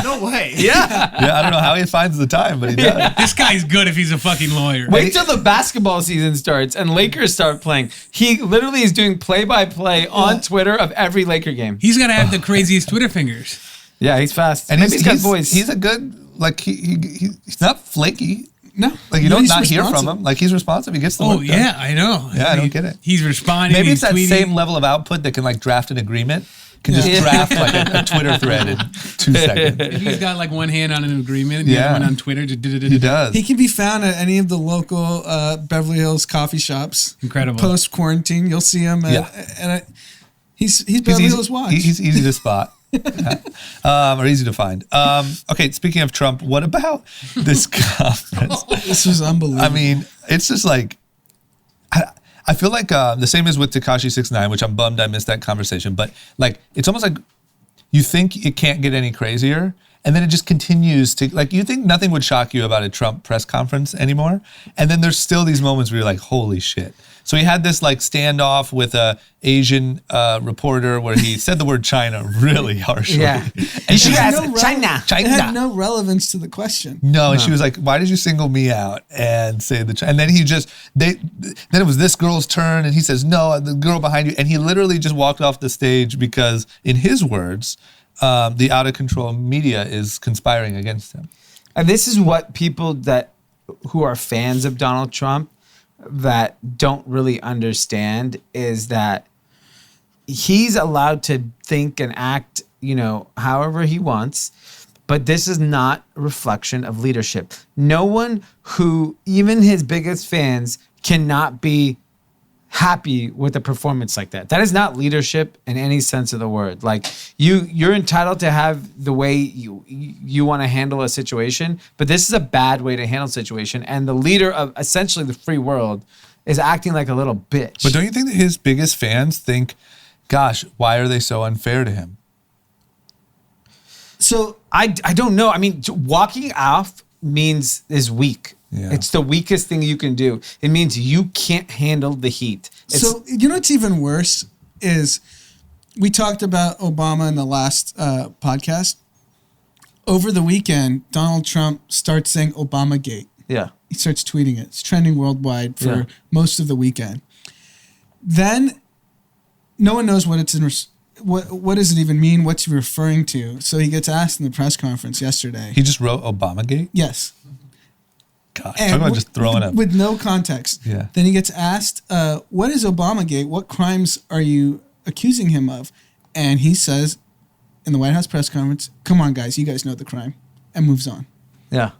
No way. Yeah. Yeah, I don't know how he finds the time, but he does. This guy's good if he's a fucking lawyer. Wait till the basketball season starts and Lakers start playing. He literally is doing play-by-play on Twitter of every Laker game. He's got to have the craziest Twitter fingers. Yeah, he's fast. And Maybe he's got voice. He's a good, like, he's not flaky. No. Like you No, don't he's not hear from responsive. him. Like he's responsive. He gets the Oh work done. yeah, I know. Yeah, I don't get it. He's responding. Maybe he's it's that tweeting. same level of output that can like draft an agreement. Can just draft like a Twitter thread in 2 seconds. He's got like one hand on an agreement, and the Yeah. other one on Twitter. He does. He can be found at any of the local Beverly Hills coffee shops. Incredible. Post quarantine, you'll see him. He's Beverly Hills Watch. He's easy to spot. Or easy to find. Okay, speaking of Trump, what about this conference? This was unbelievable. I mean, it's just like, I feel like the same as with Tekashi 6ix9ine, which I'm bummed I missed that conversation, but like, it's almost like you think it can't get any crazier, and then it just continues to, like, you think nothing would shock you about a Trump press conference anymore, and then there's still these moments where you're like, holy shit. So he had this like standoff with a Asian reporter where he said the word China really harshly. Yeah. And should she ask had China. It had no relevance to the question. No, and she was like, "Why did you single me out and say the?" And then he just then it was this girl's turn, and he says, "No, the girl behind you," and he literally just walked off the stage because, in his words, the out of control media is conspiring against him. And this is what people who are fans of Donald Trump that don't really understand is that he's allowed to think and act, however he wants, but this is not a reflection of leadership. No one who, even his biggest fans, cannot be happy with a performance like that. That is not leadership in any sense of the word. Like you're entitled to have the way you want to handle a situation, but this is a bad way to handle a situation. And the leader of essentially the free world is acting like a little bitch. But don't you think that his biggest fans think, "Gosh, why are they so unfair to him?" So I don't know. I mean, walking off is weak. Yeah. It's the weakest thing you can do. It means you can't handle the heat. So you know what's even worse is we talked about Obama in the last podcast. Over the weekend, Donald Trump starts saying Obamagate. Yeah. He starts tweeting it. It's trending worldwide for Yeah. most of the weekend. Then no one knows what it's in. What does it even mean? What's he referring to? So he gets asked in the press conference yesterday. He just wrote Obamagate. Yes. God, talk about just throwing up. With no context. Yeah. Then he gets asked, what is Obamagate? What crimes are you accusing him of? And he says in the White House press conference, "Come on, guys, you guys know the crime," and moves on. Yeah.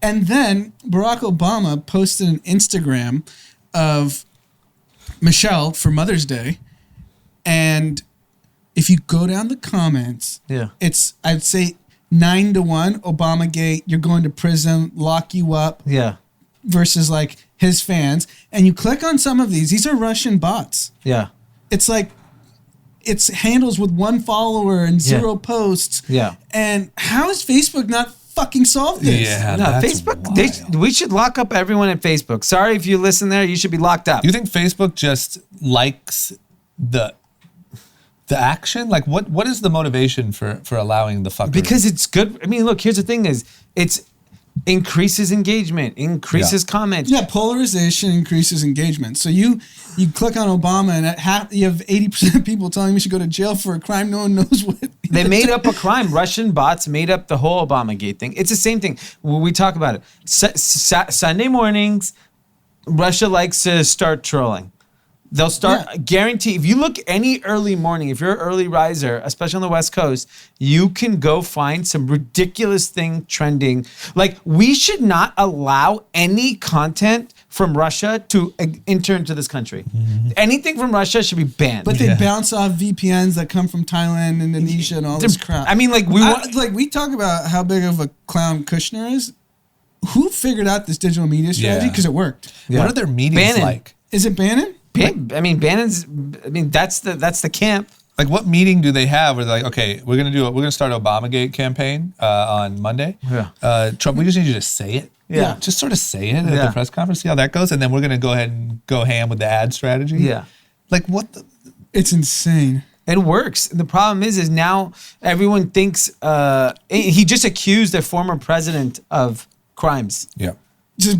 And then Barack Obama posted an Instagram of Michelle for Mother's Day. And if you go down the comments, Yeah. it's, I'd say, 9-1, Obamagate, you're going to prison, lock you up, Yeah. versus like his fans. And you click on some of these are Russian bots. Yeah. It's like, it's handles with 1 follower and 0 posts. Yeah. And how is Facebook not fucking solved this? Yeah, No, that's Facebook. wild. We should lock up everyone at Facebook. Sorry if you listen there. You should be locked up. You think Facebook just likes the action? Like, what is the motivation for allowing the fuckery? Because it's good. I mean, look. Here's the thing: it's increases engagement, increases comments. Yeah, polarization increases engagement. So you click on Obama and you have 80% of people telling me you should go to jail for a crime no one knows what. They made up a crime. Russian bots made up the whole Obamagate thing. It's the same thing. We talk about it. Sunday mornings, Russia likes to start trolling. They'll start, guarantee, if you look any early morning, if you're an early riser, especially on the West Coast, you can go find some ridiculous thing trending. Like, we should not allow any content from Russia to enter into this country. Mm-hmm. Anything from Russia should be banned. But they bounce off VPNs that come from Thailand, Indonesia, and all this crap. I mean, like, we talk about how big of a clown Kushner is. Who figured out this digital media strategy? Because it worked. Yeah. What are their meetings Bannon. like? Is it Bannon? That's the camp. Like, what meeting do they have where they're like, okay, we're gonna start an Obamagate campaign on Monday. Yeah. Trump, we just need you to say it. Yeah. Just sort of say it at the press conference, see how that goes, and then we're gonna go ahead and go ham with the ad strategy. Yeah. Like, what the? It's insane. It works. The problem is now everyone thinks he just accused a former president of crimes. Yeah. Just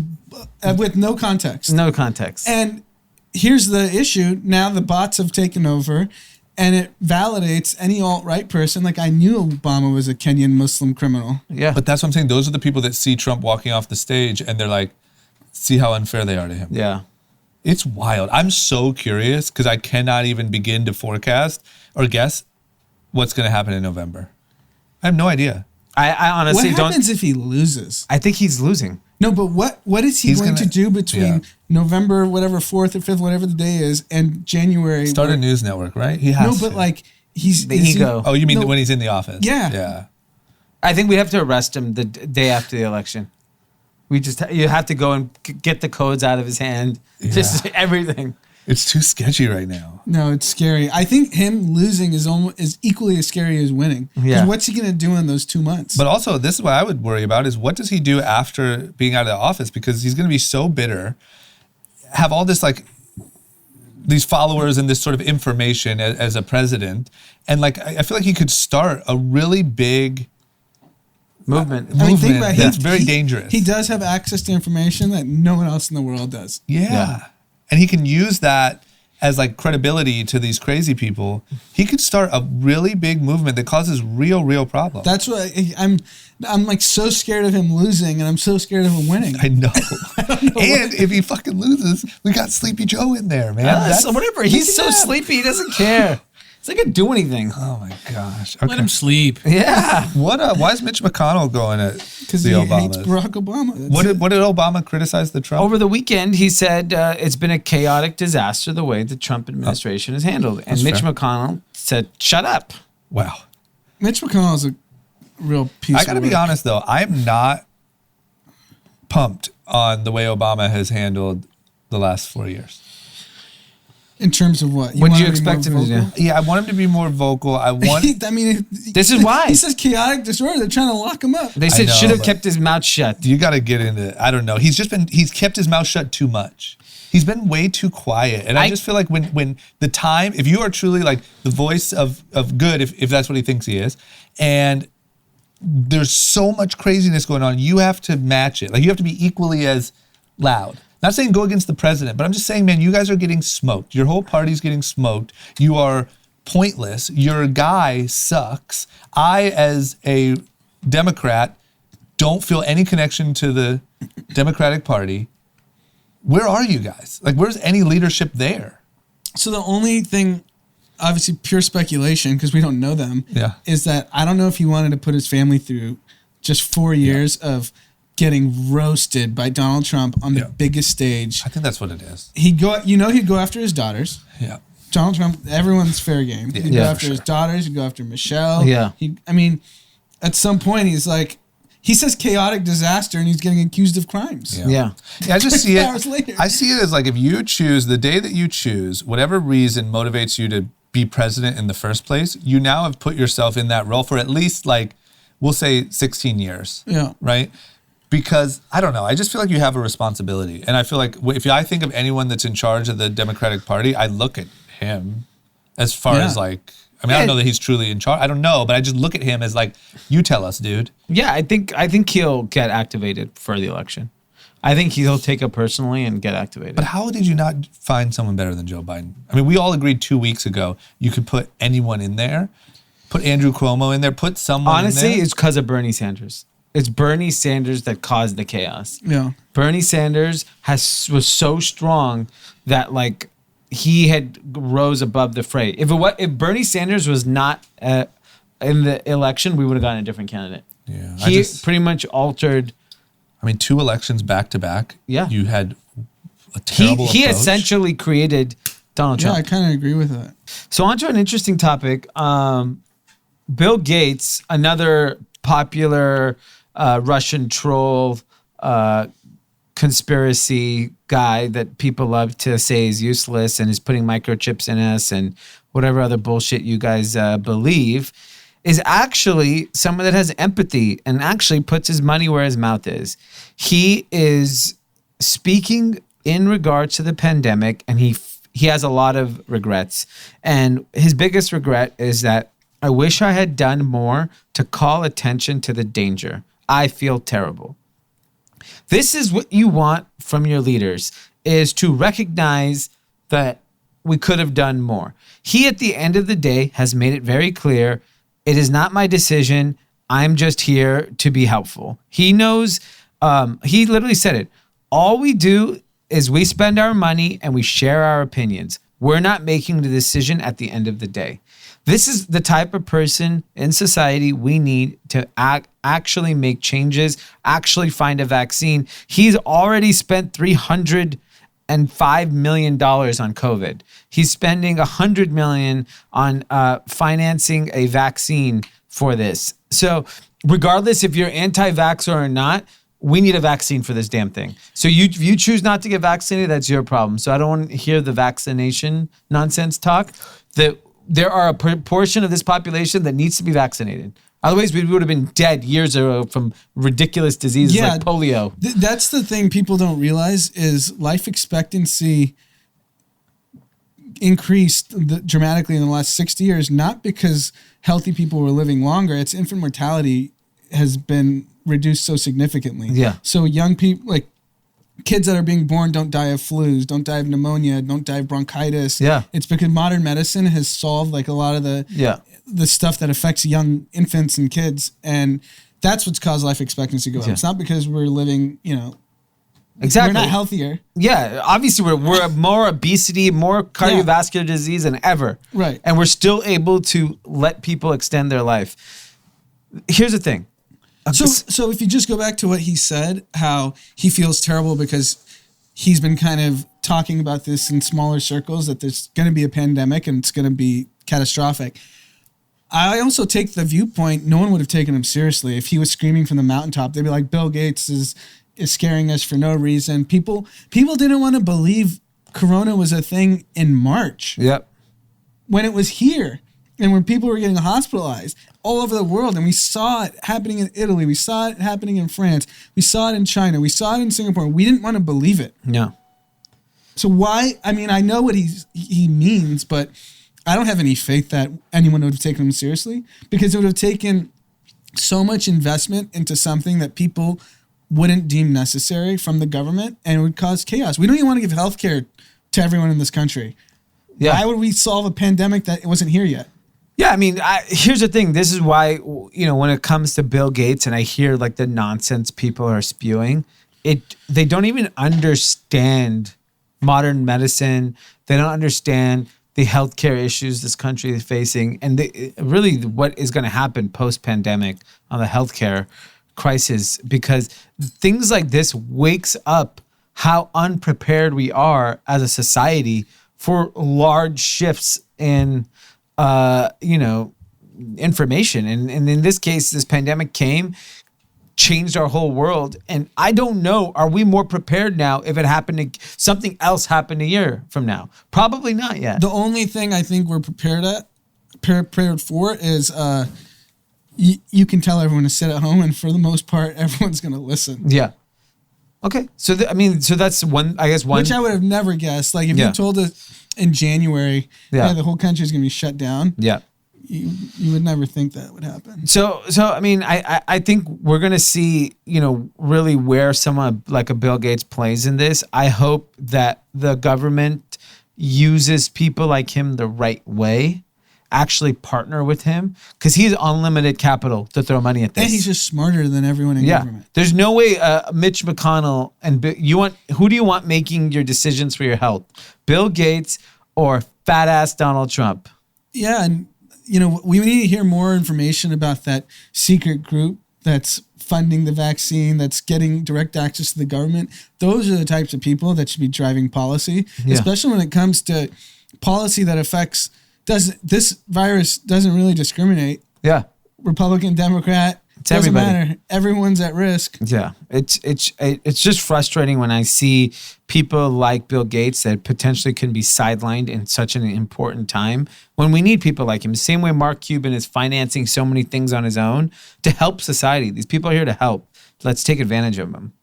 with no context. No context. And here's the issue. Now the bots have taken over, And it validates any alt-right person. Like, I knew Obama was a Kenyan Muslim criminal. Yeah. But that's what I'm saying. Those are the people that see Trump walking off the stage and they're like, see how unfair they are to him. Yeah. It's wild. I'm so curious because I cannot even begin to forecast or guess what's going to happen in November. I have no idea. I honestly What don't. happens if he loses? I think he's losing. No, but what is he He's going gonna- to do between yeah. November, whatever, 4th or 5th, whatever the day is, and January? Start a news network, right? He has No, but to. like, he's... The is he- ego. Oh, you mean No. when he's in the office? Yeah. Yeah. I think we have to arrest him the day after the election. We just you have to go and get the codes out of his hand. Just everything. It's too sketchy right now. No, it's scary. I think him losing is equally as scary as winning. 'Cause Yeah. what's he going to do in those 2 months? But also, this is what I would worry about is what does he do after being out of the office? Because he's going to be so bitter, have all this like these followers and this sort of information as a president. And like, I feel like he could start a really big Movement. I mean, think about it. that's very dangerous. He does have access to information that no one else in the world does. Yeah. And he can use that as like credibility to these crazy people. He could start a really big movement that causes real problems. That's what I'm like so scared of him losing, and I'm so scared of him winning. I know. And if he fucking loses, we got Sleepy Joe in there, man. So whatever. He's so sleepy. He doesn't care. He's not gonna do anything. Oh my gosh. Let him sleep. Yeah. Why is Mitch McConnell going at Because the he hates Obamas? Barack Obama. That's What did Obama criticize the Trump? Over the weekend, he said it's been a chaotic disaster the way the Trump administration is handled, and Mitch fair. McConnell said, "Shut up." Wow. Mitch McConnell's a real piece I of got to be work. honest though, I'm not pumped on the way Obama has handled the last 4 years. In terms of what? What want did you to be more expect him to do? vocal? Yeah, I want him to be more vocal. I want I mean, This is why. he says chaotic disorder. They're trying to lock him up. They said know, should have but- kept his mouth shut. you got to get into I don't know. He's kept his mouth shut too much. He's been way too quiet. And I just feel like when the time, if you are truly like the voice of good, if that's what he thinks he is, and there's so much craziness going on, you have to match it. Like you have to be equally as loud. Not saying go against the president, but I'm just saying, man, you guys are getting smoked. Your whole party's getting smoked. You are pointless. Your guy sucks. I, as a Democrat, don't feel any connection to the Democratic Party. Where are you guys? Like, where's any leadership there? So the only thing, obviously pure speculation because we don't know them, is that I don't know if he wanted to put his family through just 4 years of getting roasted by Donald Trump on the biggest stage. I think that's what it is. He'd go after his daughters. Yeah. Donald Trump, everyone's fair game. He'd go Yeah, after for his daughters. He'd go after Michelle. Yeah. I mean, at some point, he's like, he says chaotic disaster, and he's getting accused of crimes. Yeah. Yeah, I just see Hours later. it. I see it as like if you choose the day that you choose, whatever reason motivates you to be president in the first place, you now have put yourself in that role for at least like, we'll say 16 years. Yeah. Right? Because I don't know, I just feel like you have a responsibility. And I feel like if I think of anyone that's in charge of the Democratic Party, I look at him as far as like, I mean, I don't know that he's truly in charge. I don't know, but I just look at him as like, you tell us, dude. Yeah, I think he'll get activated for the election. I think he'll take it personally and get activated. But how did you not find someone better than Joe Biden? I mean, we all agreed 2 weeks ago you could put anyone in there, put Andrew Cuomo in there, put someone Honestly, in there. it's because of Bernie Sanders. It's Bernie Sanders that caused the chaos. Yeah. Bernie Sanders was so strong that like he had rose above the fray. If Bernie Sanders was not in the election, we would have gotten a different candidate. Yeah, He pretty much altered. I mean, 2 elections back to back. Yeah. You had a terrible He approach. essentially created Donald Yeah, Trump. I kind of agree with that. So on to an interesting topic. Bill Gates, another popular Russian troll conspiracy guy that people love to say is useless and is putting microchips in us and whatever other bullshit you guys believe, is actually someone that has empathy and actually puts his money where his mouth is. He is speaking in regards to the pandemic, and he has a lot of regrets. And his biggest regret is that I wish I had done more to call attention to the danger. I feel terrible. This is what you want from your leaders, is to recognize that we could have done more. He, at the end of the day, has made it very clear, it is not my decision. I'm just here to be helpful. He knows, he literally said it. All we do is we spend our money and we share our opinions. We're not making the decision at the end of the day. This is the type of person in society we need to actually make changes, actually find a vaccine. He's already spent $305 million on COVID. He's spending $100 million on financing a vaccine for this. So regardless if you're anti-vaxxer or not, we need a vaccine for this damn thing. So if you choose not to get vaccinated, that's your problem. So I don't want to hear the vaccination nonsense talk. There are a portion of this population that needs to be vaccinated. Otherwise, we would have been dead years ago from ridiculous diseases like polio. That's the thing people don't realize is life expectancy increased dramatically in the last 60 years, not because healthy people were living longer. It's infant mortality has been reduced so significantly. Yeah. So young people, like kids that are being born, don't die of flus, don't die of pneumonia, don't die of bronchitis. Yeah. It's because modern medicine has solved like a lot of the stuff that affects young infants and kids. And that's what's caused life expectancy to go up. Yeah. It's not because we're living, Exactly. we're not healthier. Yeah, obviously we're more obesity, more cardiovascular disease than ever. Right. And we're still able to let people extend their life. Here's the thing. So if you just go back to what he said, how he feels terrible because he's been kind of talking about this in smaller circles, that there's going to be a pandemic and it's going to be catastrophic. I also take the viewpoint, no one would have taken him seriously. If he was screaming from the mountaintop, they'd be like, Bill Gates is scaring us for no reason. People didn't want to believe Corona was a thing in March. Yep. When it was here and when people were getting hospitalized all over the world. And we saw it happening in Italy. We saw it happening in France. We saw it in China. We saw it in Singapore. We didn't want to believe it. No. So why? I mean, I know what he means, but I don't have any faith that anyone would have taken him seriously, because it would have taken so much investment into something that people wouldn't deem necessary from the government, and it would cause chaos. We don't even want to give healthcare to everyone in this country. Yeah. Why would we solve a pandemic that it wasn't here yet? Yeah, I mean, here's the thing. This is why, when it comes to Bill Gates and I hear like the nonsense people are spewing, they don't even understand modern medicine. They don't understand the healthcare issues this country is facing, and really what is going to happen post-pandemic on the healthcare crisis, because things like this wakes up how unprepared we are as a society for large shifts in information. And in this case, this pandemic changed our whole world. And I don't know, are we more prepared now if it happened, something else happened a year from now? Probably not yet. The only thing I think we're prepared for is you can tell everyone to sit at home, and for the most part, everyone's going to listen. Yeah. Okay. So, that's one, I guess one. Which I would have never guessed. Like if you told us in January, the whole country is going to be shut down. Yeah. You would never think that would happen. So I mean, I think we're going to see, really where someone like a Bill Gates plays in this. I hope that the government uses people like him the right way, actually partner with him, because he's unlimited capital to throw money at this. And he's just smarter than everyone in government. There's no way Mitch McConnell and who do you want making your decisions for your health? Bill Gates or fat ass Donald Trump? Yeah, and we need to hear more information about that secret group that's funding the vaccine, that's getting direct access to the government. Those are the types of people that should be driving policy, especially when it comes to policy that affects. This virus doesn't really discriminate. Yeah. Republican, Democrat, doesn't everybody. matter. Everyone's at risk. Yeah. It's just frustrating when I see people like Bill Gates that potentially can be sidelined in such an important time when we need people like him. The same way Mark Cuban is financing so many things on his own to help society. These people are here to help. Let's take advantage of them.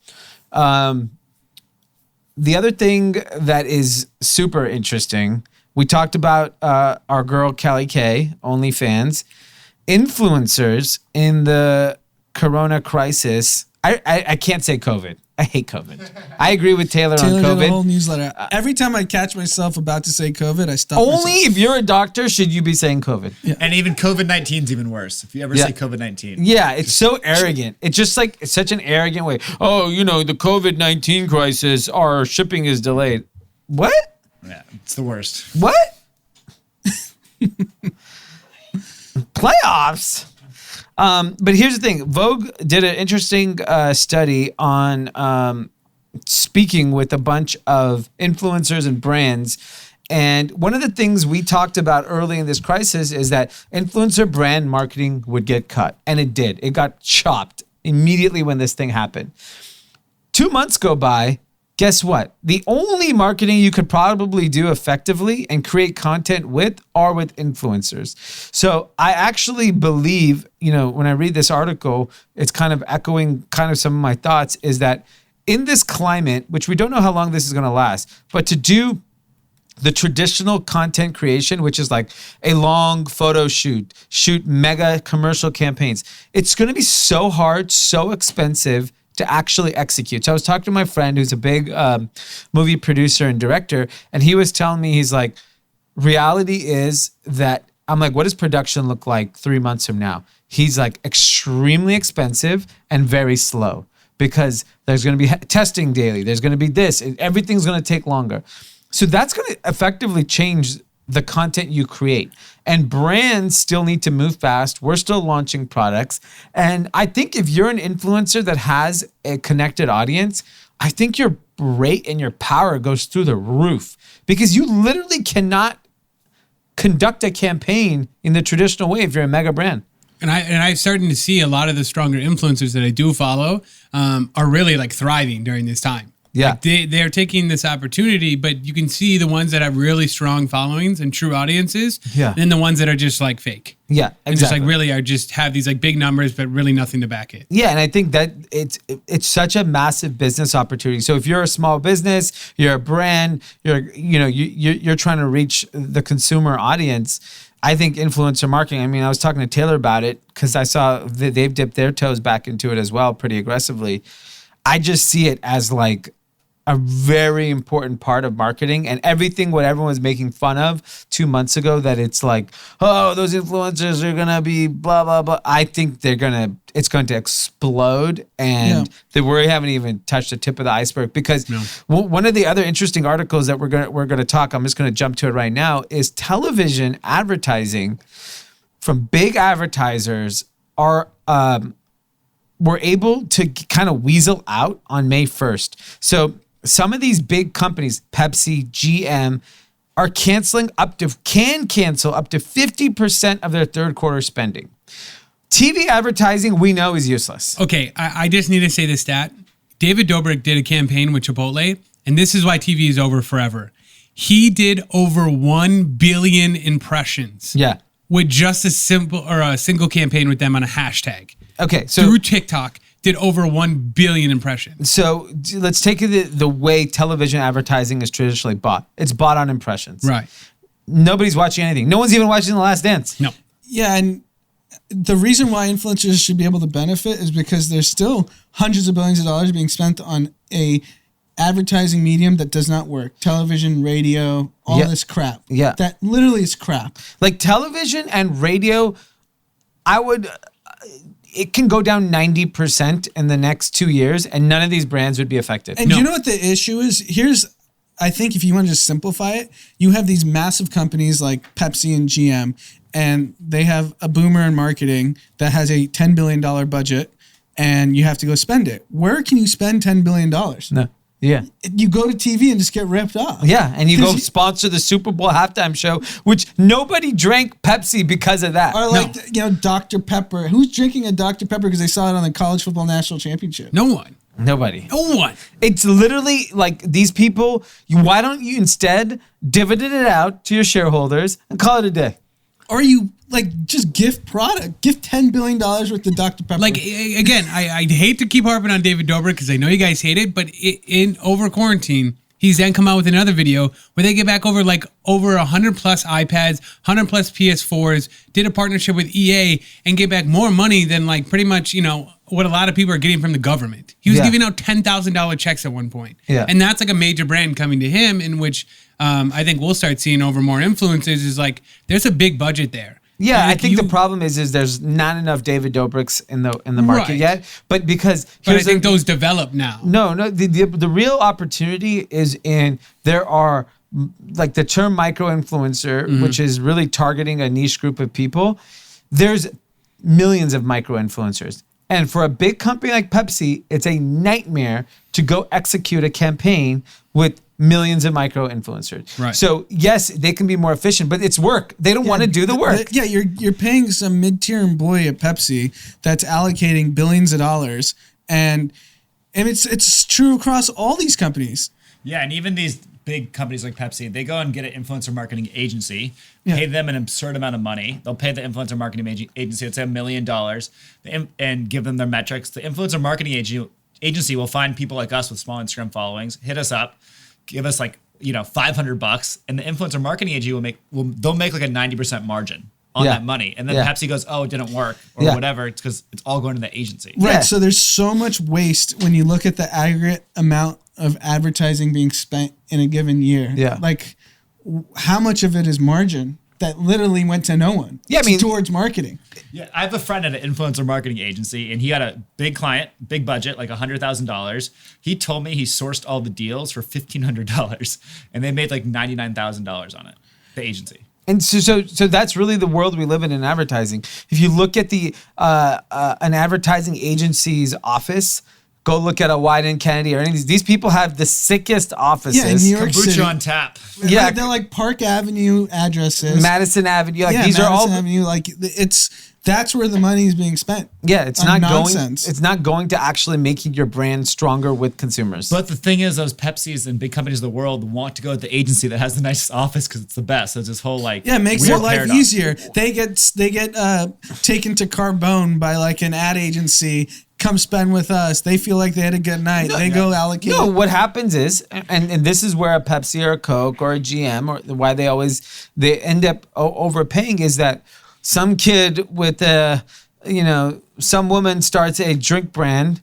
The other thing that is super interesting, we talked about our girl Kelly K, OnlyFans. Influencers in the Corona crisis. I can't say COVID. I hate COVID. I agree with Taylor Taylor on did a whole COVID. newsletter. Every time I catch myself about to say COVID, I stop Only myself. if you're a doctor should you be saying COVID. Yeah. And even COVID-19 is even worse. If you ever Yeah. say COVID-19. It's so arrogant. It's just like it's such an arrogant way. Oh, the COVID-19 crisis, our shipping is delayed. What? Yeah, it's the worst. What? Playoffs. But here's the thing. Vogue did an interesting study on speaking with a bunch of influencers and brands. And one of the things we talked about early in this crisis is that influencer brand marketing would get cut. And it did. It got chopped immediately when this thing happened. 2 months go by. Guess what? The only marketing you could probably do effectively and create content with are with influencers. So I actually believe, when I read this article, it's kind of echoing kind of some of my thoughts, is that in this climate, which we don't know how long this is going to last, but to do the traditional content creation, which is like a long photo shoot mega commercial campaigns, it's going to be so hard, so expensive to actually execute. So I was talking to my friend who's a big movie producer and director, and he was telling me, he's like, reality is that, I'm like, what does production look like 3 months from now? He's like, extremely expensive and very slow, because there's going to be testing daily. There's going to be this. Everything's going to take longer. So that's going to effectively change the content you create. And brands still need to move fast. We're still launching products. And I think if you're an influencer that has a connected audience, I think your rate and your power goes through the roof, because you literally cannot conduct a campaign in the traditional way if you're a mega brand. And I'm starting to see a lot of the stronger influencers that I do follow are really like thriving during this time. Yeah. Like they're taking this opportunity, but you can see the ones that have really strong followings and true audiences, and the ones that are just like fake. Yeah, exactly. And just like really are just have these like big numbers, but really nothing to back it. Yeah, and I think that it's such a massive business opportunity. So if you're a small business, you're a brand, you're trying to reach the consumer audience, I think influencer marketing, I was talking to Taylor about it because I saw that they've dipped their toes back into it as well pretty aggressively. I just see it as like a very important part of marketing, and everything what everyone was making fun of 2 months ago, that it's like, oh, those influencers are going to be blah, blah, blah. I think it's going to explode, and we haven't even touched the tip of the iceberg, because one of the other interesting articles that we're going to talk, I'm just going to jump to it right now, is television advertising from big advertisers were able to kind of weasel out on May 1st. So some of these big companies, Pepsi, GM, can cancel up to 50% of their third quarter spending. TV advertising, we know, is useless. Okay, I just need to say this stat. David Dobrik did a campaign with Chipotle, and this is why TV is over forever. He did over 1 billion impressions. Yeah. With just a single campaign with them on a hashtag. Okay, so through TikTok, did over 1 billion impressions. So let's take the way television advertising is traditionally bought. It's bought on impressions. Right. Nobody's watching anything. No one's even watching The Last Dance. No. Yeah, and the reason why influencers should be able to benefit is because there's still hundreds of billions of dollars being spent on a advertising medium that does not work. Television, radio, all this crap. Yeah. That literally is crap. Like television and radio, it can go down 90% in the next 2 years, and none of these brands would be affected. And you know what the issue is? I think if you want to just simplify it, you have these massive companies like Pepsi and GM, and they have a boomer in marketing that has a $10 billion budget, and you have to go spend it. Where can you spend $10 billion? No. Yeah. You go to TV and just get ripped off. Yeah, and you go sponsor the Super Bowl halftime show, which nobody drank Pepsi because of that. Or like, Dr. Pepper. Who's drinking a Dr. Pepper because they saw it on the college football national championship? No one. Nobody. No one. It's literally like these people, why don't you instead dividend it out to your shareholders and call it a day? Or you just gift $10 billion worth of Dr. Pepper. Like, again, I hate to keep harping on David Dobrik because I know you guys hate it, but over quarantine, He's then come out with another video where they get back over 100 plus iPads, 100 plus PS4s, did a partnership with EA and get back more money than pretty much, what a lot of people are getting from the government. He was giving out $10,000 checks at one point. Yeah. And that's a major brand coming to him, in which I think we'll start seeing over more influencers is there's a big budget there. Yeah, And I think the problem is there's not enough David Dobrik's in the market Right. yet. But because But I think those develop now. No, the real opportunity is there are the term micro influencer, which is really targeting a niche group of people. There's millions of micro influencers. And for a big company like Pepsi, it's a nightmare to go execute a campaign with millions of micro influencers. Right. So yes, they can be more efficient, but it's work. They don't want to do the work. Yeah, you're paying some mid-tier employee at Pepsi that's allocating billions of dollars, and it's true across all these companies. Yeah, and even these big companies like Pepsi, they go and get an influencer marketing agency, pay them an absurd amount of money. They'll pay the influencer marketing agency, let's say $1 million, and give them their metrics. The influencer marketing agency will find people like us with small Instagram followings, hit us up, give us $500, and the influencer marketing agency they'll make a 90% margin on that money. And then Pepsi goes, oh, it didn't work or whatever. It's because it's all going to the agency. Right. Yeah. So there's so much waste when you look at the aggregate amount of advertising being spent in a given year. Yeah. How much of it is margin that literally went to no one? Yeah, I mean, towards marketing. Yeah, I have a friend at an influencer marketing agency, and he had a big client, big budget, $100,000. He told me he sourced all the deals for $1,500, and they made $99,000 on it, the agency. And so that's really the world we live in advertising. If you look at an advertising agency's office, go look at a Wyden Kennedy or any of these. These people have the sickest offices. Yeah, in New York City. Kombucha on tap. Yeah. They're like Park Avenue addresses. Madison Avenue. These Madison are all. Avenue. That's where the money is being spent. Yeah, it's on not nonsense. going. It's not going to actually making your brand stronger with consumers. But the thing is, those Pepsis and big companies of the world want to go with the agency that has the nicest office because it's the best. So it's this whole it makes weird their life paradox. easier. They get taken to Carbone by an ad agency. Come spend with us. They feel like they had a good night. Go allocate. No, what happens is, and this is where a Pepsi or a Coke or a GM or why they end up overpaying is that some kid with some woman starts a drink brand,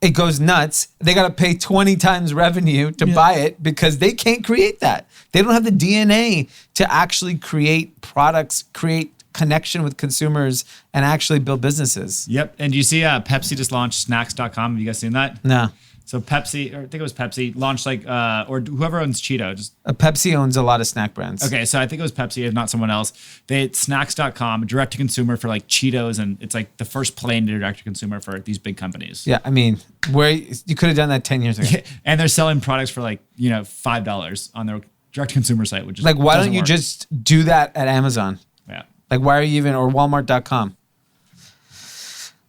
it goes nuts. They got to pay 20 times revenue to buy it because they can't create that. They don't have the DNA to actually create products, create connection with consumers, and actually build businesses. Yep. And you see Pepsi just launched snacks.com. Have you guys seen that? No. So Pepsi, or I think it was Pepsi, launched or whoever owns Cheeto. Pepsi owns a lot of snack brands. Okay, so I think it was Pepsi, if not someone else. They had snacks.com, direct to consumer for Cheetos, and it's the first play into direct to consumer for these big companies. Yeah, I mean, where you could have done that 10 years ago. And they're selling products for $5 on their direct to consumer site, which is why don't you just do that at Amazon? Yeah. Why are you even, or Walmart.com?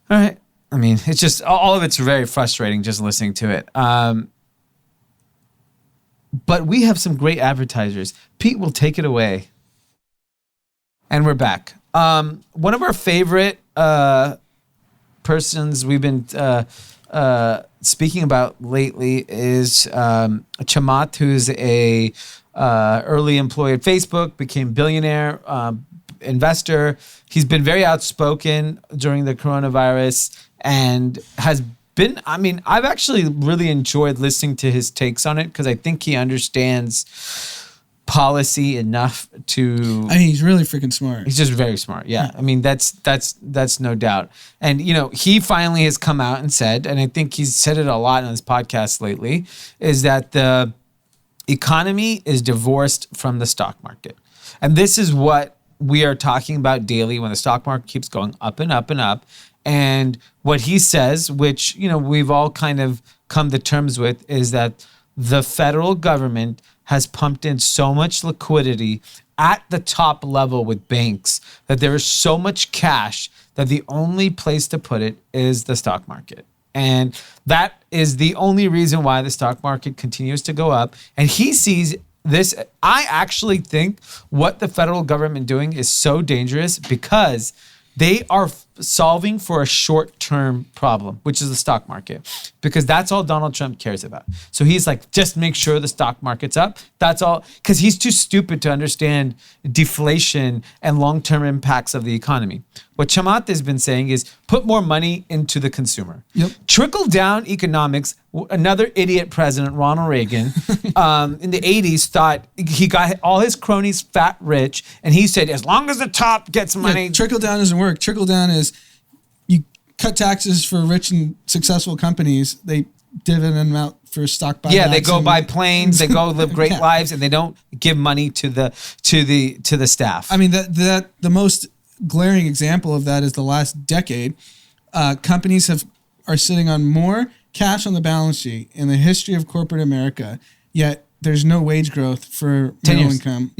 All right. I mean, it's just, all of it's very frustrating just listening to it. But we have some great advertisers. Pete will take it away. And we're back. One of our favorite persons we've been speaking about lately is Chamath, who's a early employee at Facebook, became billionaire, investor. He's been very outspoken during the coronavirus and has been, I've actually really enjoyed listening to his takes on it because I think he understands policy enough to... he's really freaking smart. He's just very smart. Yeah. That's no doubt. And, he finally has come out and said, and I think he's said it a lot on his podcast lately, is that the economy is divorced from the stock market. And this is what we are talking about daily when the stock market keeps going up and up and up. And what he says, which, we've all kind of come to terms with, is that the federal government has pumped in so much liquidity at the top level with banks that there is so much cash that the only place to put it is the stock market. And that is the only reason why the stock market continues to go up. And he sees this. I actually think what the federal government doing is so dangerous because they are solving for a short-term problem, which is the stock market, because that's all Donald Trump cares about. So he's like, just make sure the stock market's up. That's all, because he's too stupid to understand deflation and long-term impacts of the economy. What Chamath has been saying is put more money into the consumer. Yep. Trickle-down economics. Another idiot president, Ronald Reagan, in the 80s thought he got all his cronies fat rich, and he said, as long as the top gets money. Yeah, trickle down doesn't work. Trickle down is you cut taxes for rich and successful companies. They dividend them out for stock buybacks. Yeah, they go buy planes, they go live great lives, and they don't give money to the staff. I mean, that the most glaring example of that is the last decade. Companies are sitting on more cash on the balance sheet in the history of corporate America, yet there's no wage growth for middle income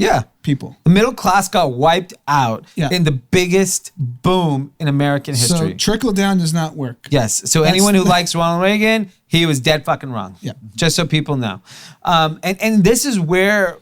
people. The middle class got wiped out Yeah. in the biggest boom in American history. So trickle down does not work. Yes. So anyone who likes Ronald Reagan, he was dead fucking wrong. Yeah. Just so people know. And this is where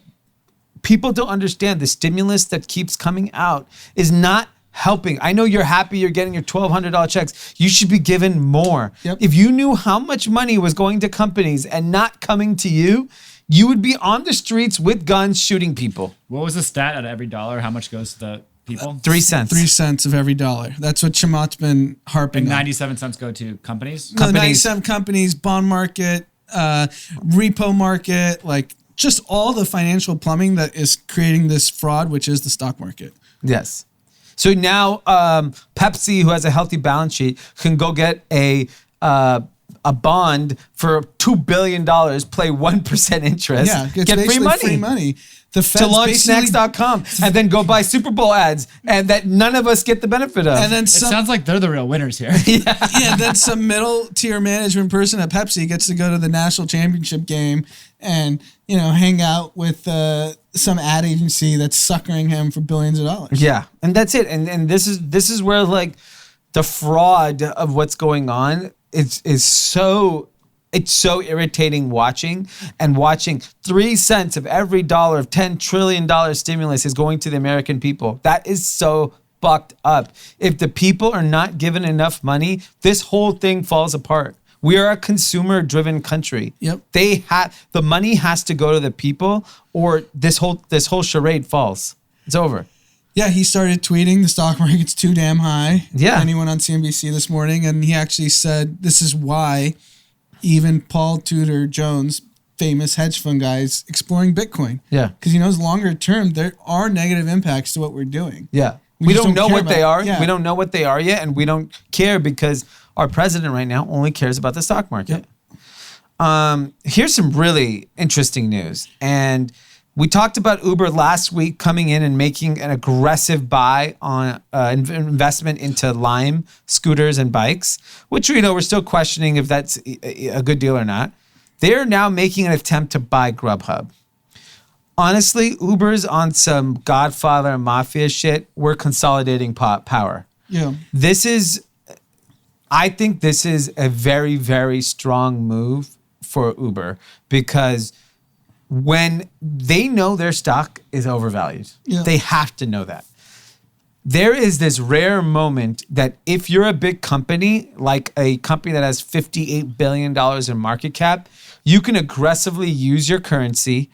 people don't understand the stimulus that keeps coming out is not helping. I know you're happy you're getting your $1,200 checks. You should be given more. Yep. If you knew how much money was going to companies and not coming to you, you would be on the streets with guns shooting people. What was the stat out of every dollar? How much goes to the people? 3 cents. 3 cents of every dollar. That's what Chamath's been harping And on. 97 cents go to companies? No, companies. 97 companies, bond market, repo market, like just all the financial plumbing that is creating this fraud, which is the stock market. Yes. So now Pepsi, who has a healthy balance sheet, can go get a bond for $2 billion, play 1% interest, Yeah, it's get basically free money. The To Fed's launch basically- snacks.com and then go buy Super Bowl ads and that none of us get the benefit of. And then It some, sounds like they're the real winners here. then some middle tier management person at Pepsi gets to go to the national championship game and hang out with some ad agency that's suckering him for billions of dollars. Yeah, and that's it. And this is where like the fraud of what's going on is so irritating watching 3 cents of every dollar of $10 trillion stimulus is going to the American people. That is so fucked up. If the people are not given enough money, this whole thing falls apart. We are a consumer-driven country. Yep. The money has to go to the people, or this whole charade falls. It's over. Yeah, he started tweeting the stock market's too damn high. Yeah. And he went on CNBC this morning and he actually said this is why even Paul Tudor Jones, famous hedge fund guy, is exploring Bitcoin. Yeah. Because he knows longer term there are negative impacts to what we're doing. Yeah. We We just don't don't know care what they about- are. yeah. We don't know what they are yet, and we don't care because our president right now only cares about the stock market. Here's some really interesting news. And we talked about Uber last week coming in and making an aggressive buy on investment into Lime scooters and bikes, which we're still questioning if that's a good deal or not. They're now making an attempt to buy Grubhub. Honestly, Uber's on some Godfather and Mafia shit. We're consolidating power. Yeah. I think this is a very, very strong move for Uber because when they know their stock is overvalued, they have to know that. There is this rare moment that if you're a big company, like a company that has $58 billion in market cap, you can aggressively use your currency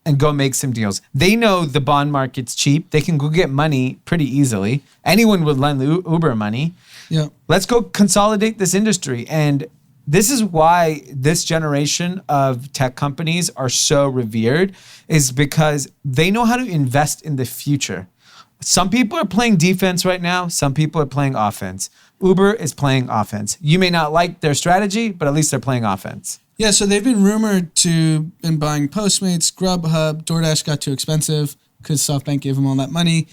and go make some deals. They know the bond market's cheap. They can go get money pretty easily. Anyone would lend Uber money. Yeah. Let's go consolidate this industry. And this is why this generation of tech companies are so revered, is because they know how to invest in the future. Some people are playing defense right now. Some people are playing offense. Uber is playing offense. You may not like their strategy, but at least they're playing offense. Yeah, so they've been rumored to been buying Postmates, Grubhub, DoorDash got too expensive because SoftBank gave them all that money.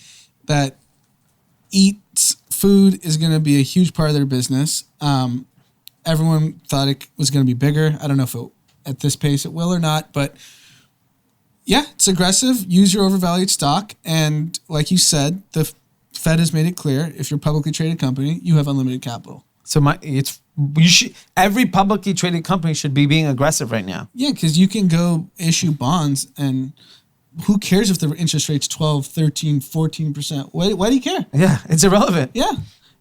That Eats food is going to be a huge part of their business. Everyone thought it was going to be bigger. I don't know if at this pace it will or not, but yeah, it's aggressive. Use your overvalued stock. And like you said, the Fed has made it clear, if you're a publicly traded company, you have unlimited capital. So every publicly traded company should be being aggressive right now. Yeah, because you can go issue bonds and who cares if the interest rate's 12, 13, 14%? Why do you care? Yeah, it's irrelevant. Yeah.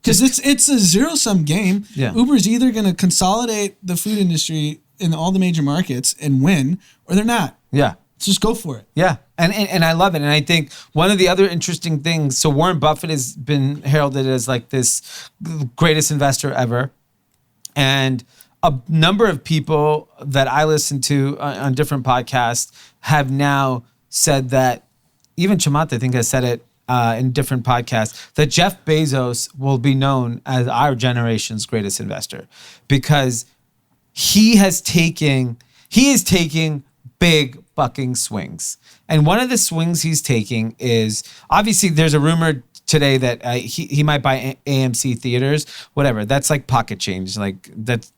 Because it's a zero-sum game. Yeah. Uber's either going to consolidate the food industry in all the major markets and win, or they're not. Yeah. Just go for it. Yeah, and I love it. And I think one of the other interesting things, so Warren Buffett has been heralded as like this greatest investor ever. And a number of people that I listen to on different podcasts have now said that, even Chamath, I think, has said it in different podcasts, that Jeff Bezos will be known as our generation's greatest investor because he is taking big fucking swings. And one of the swings he's taking is, obviously there's a rumor today that he might buy AMC theaters, whatever. That's like pocket change. Like that's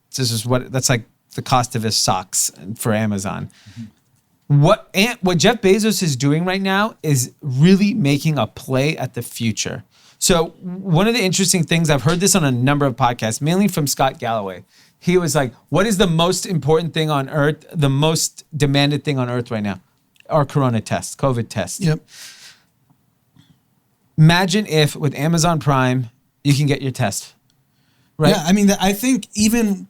like the cost of his socks for Amazon. Mm-hmm. What Jeff Bezos is doing right now is really making a play at the future. So one of the interesting things, I've heard this on a number of podcasts, mainly from Scott Galloway. He was like, what is the most important thing on earth, the most demanded thing on earth right now? Our corona test, COVID test. Yep. Imagine if with Amazon Prime, you can get your test, right? Yeah, I mean, I think even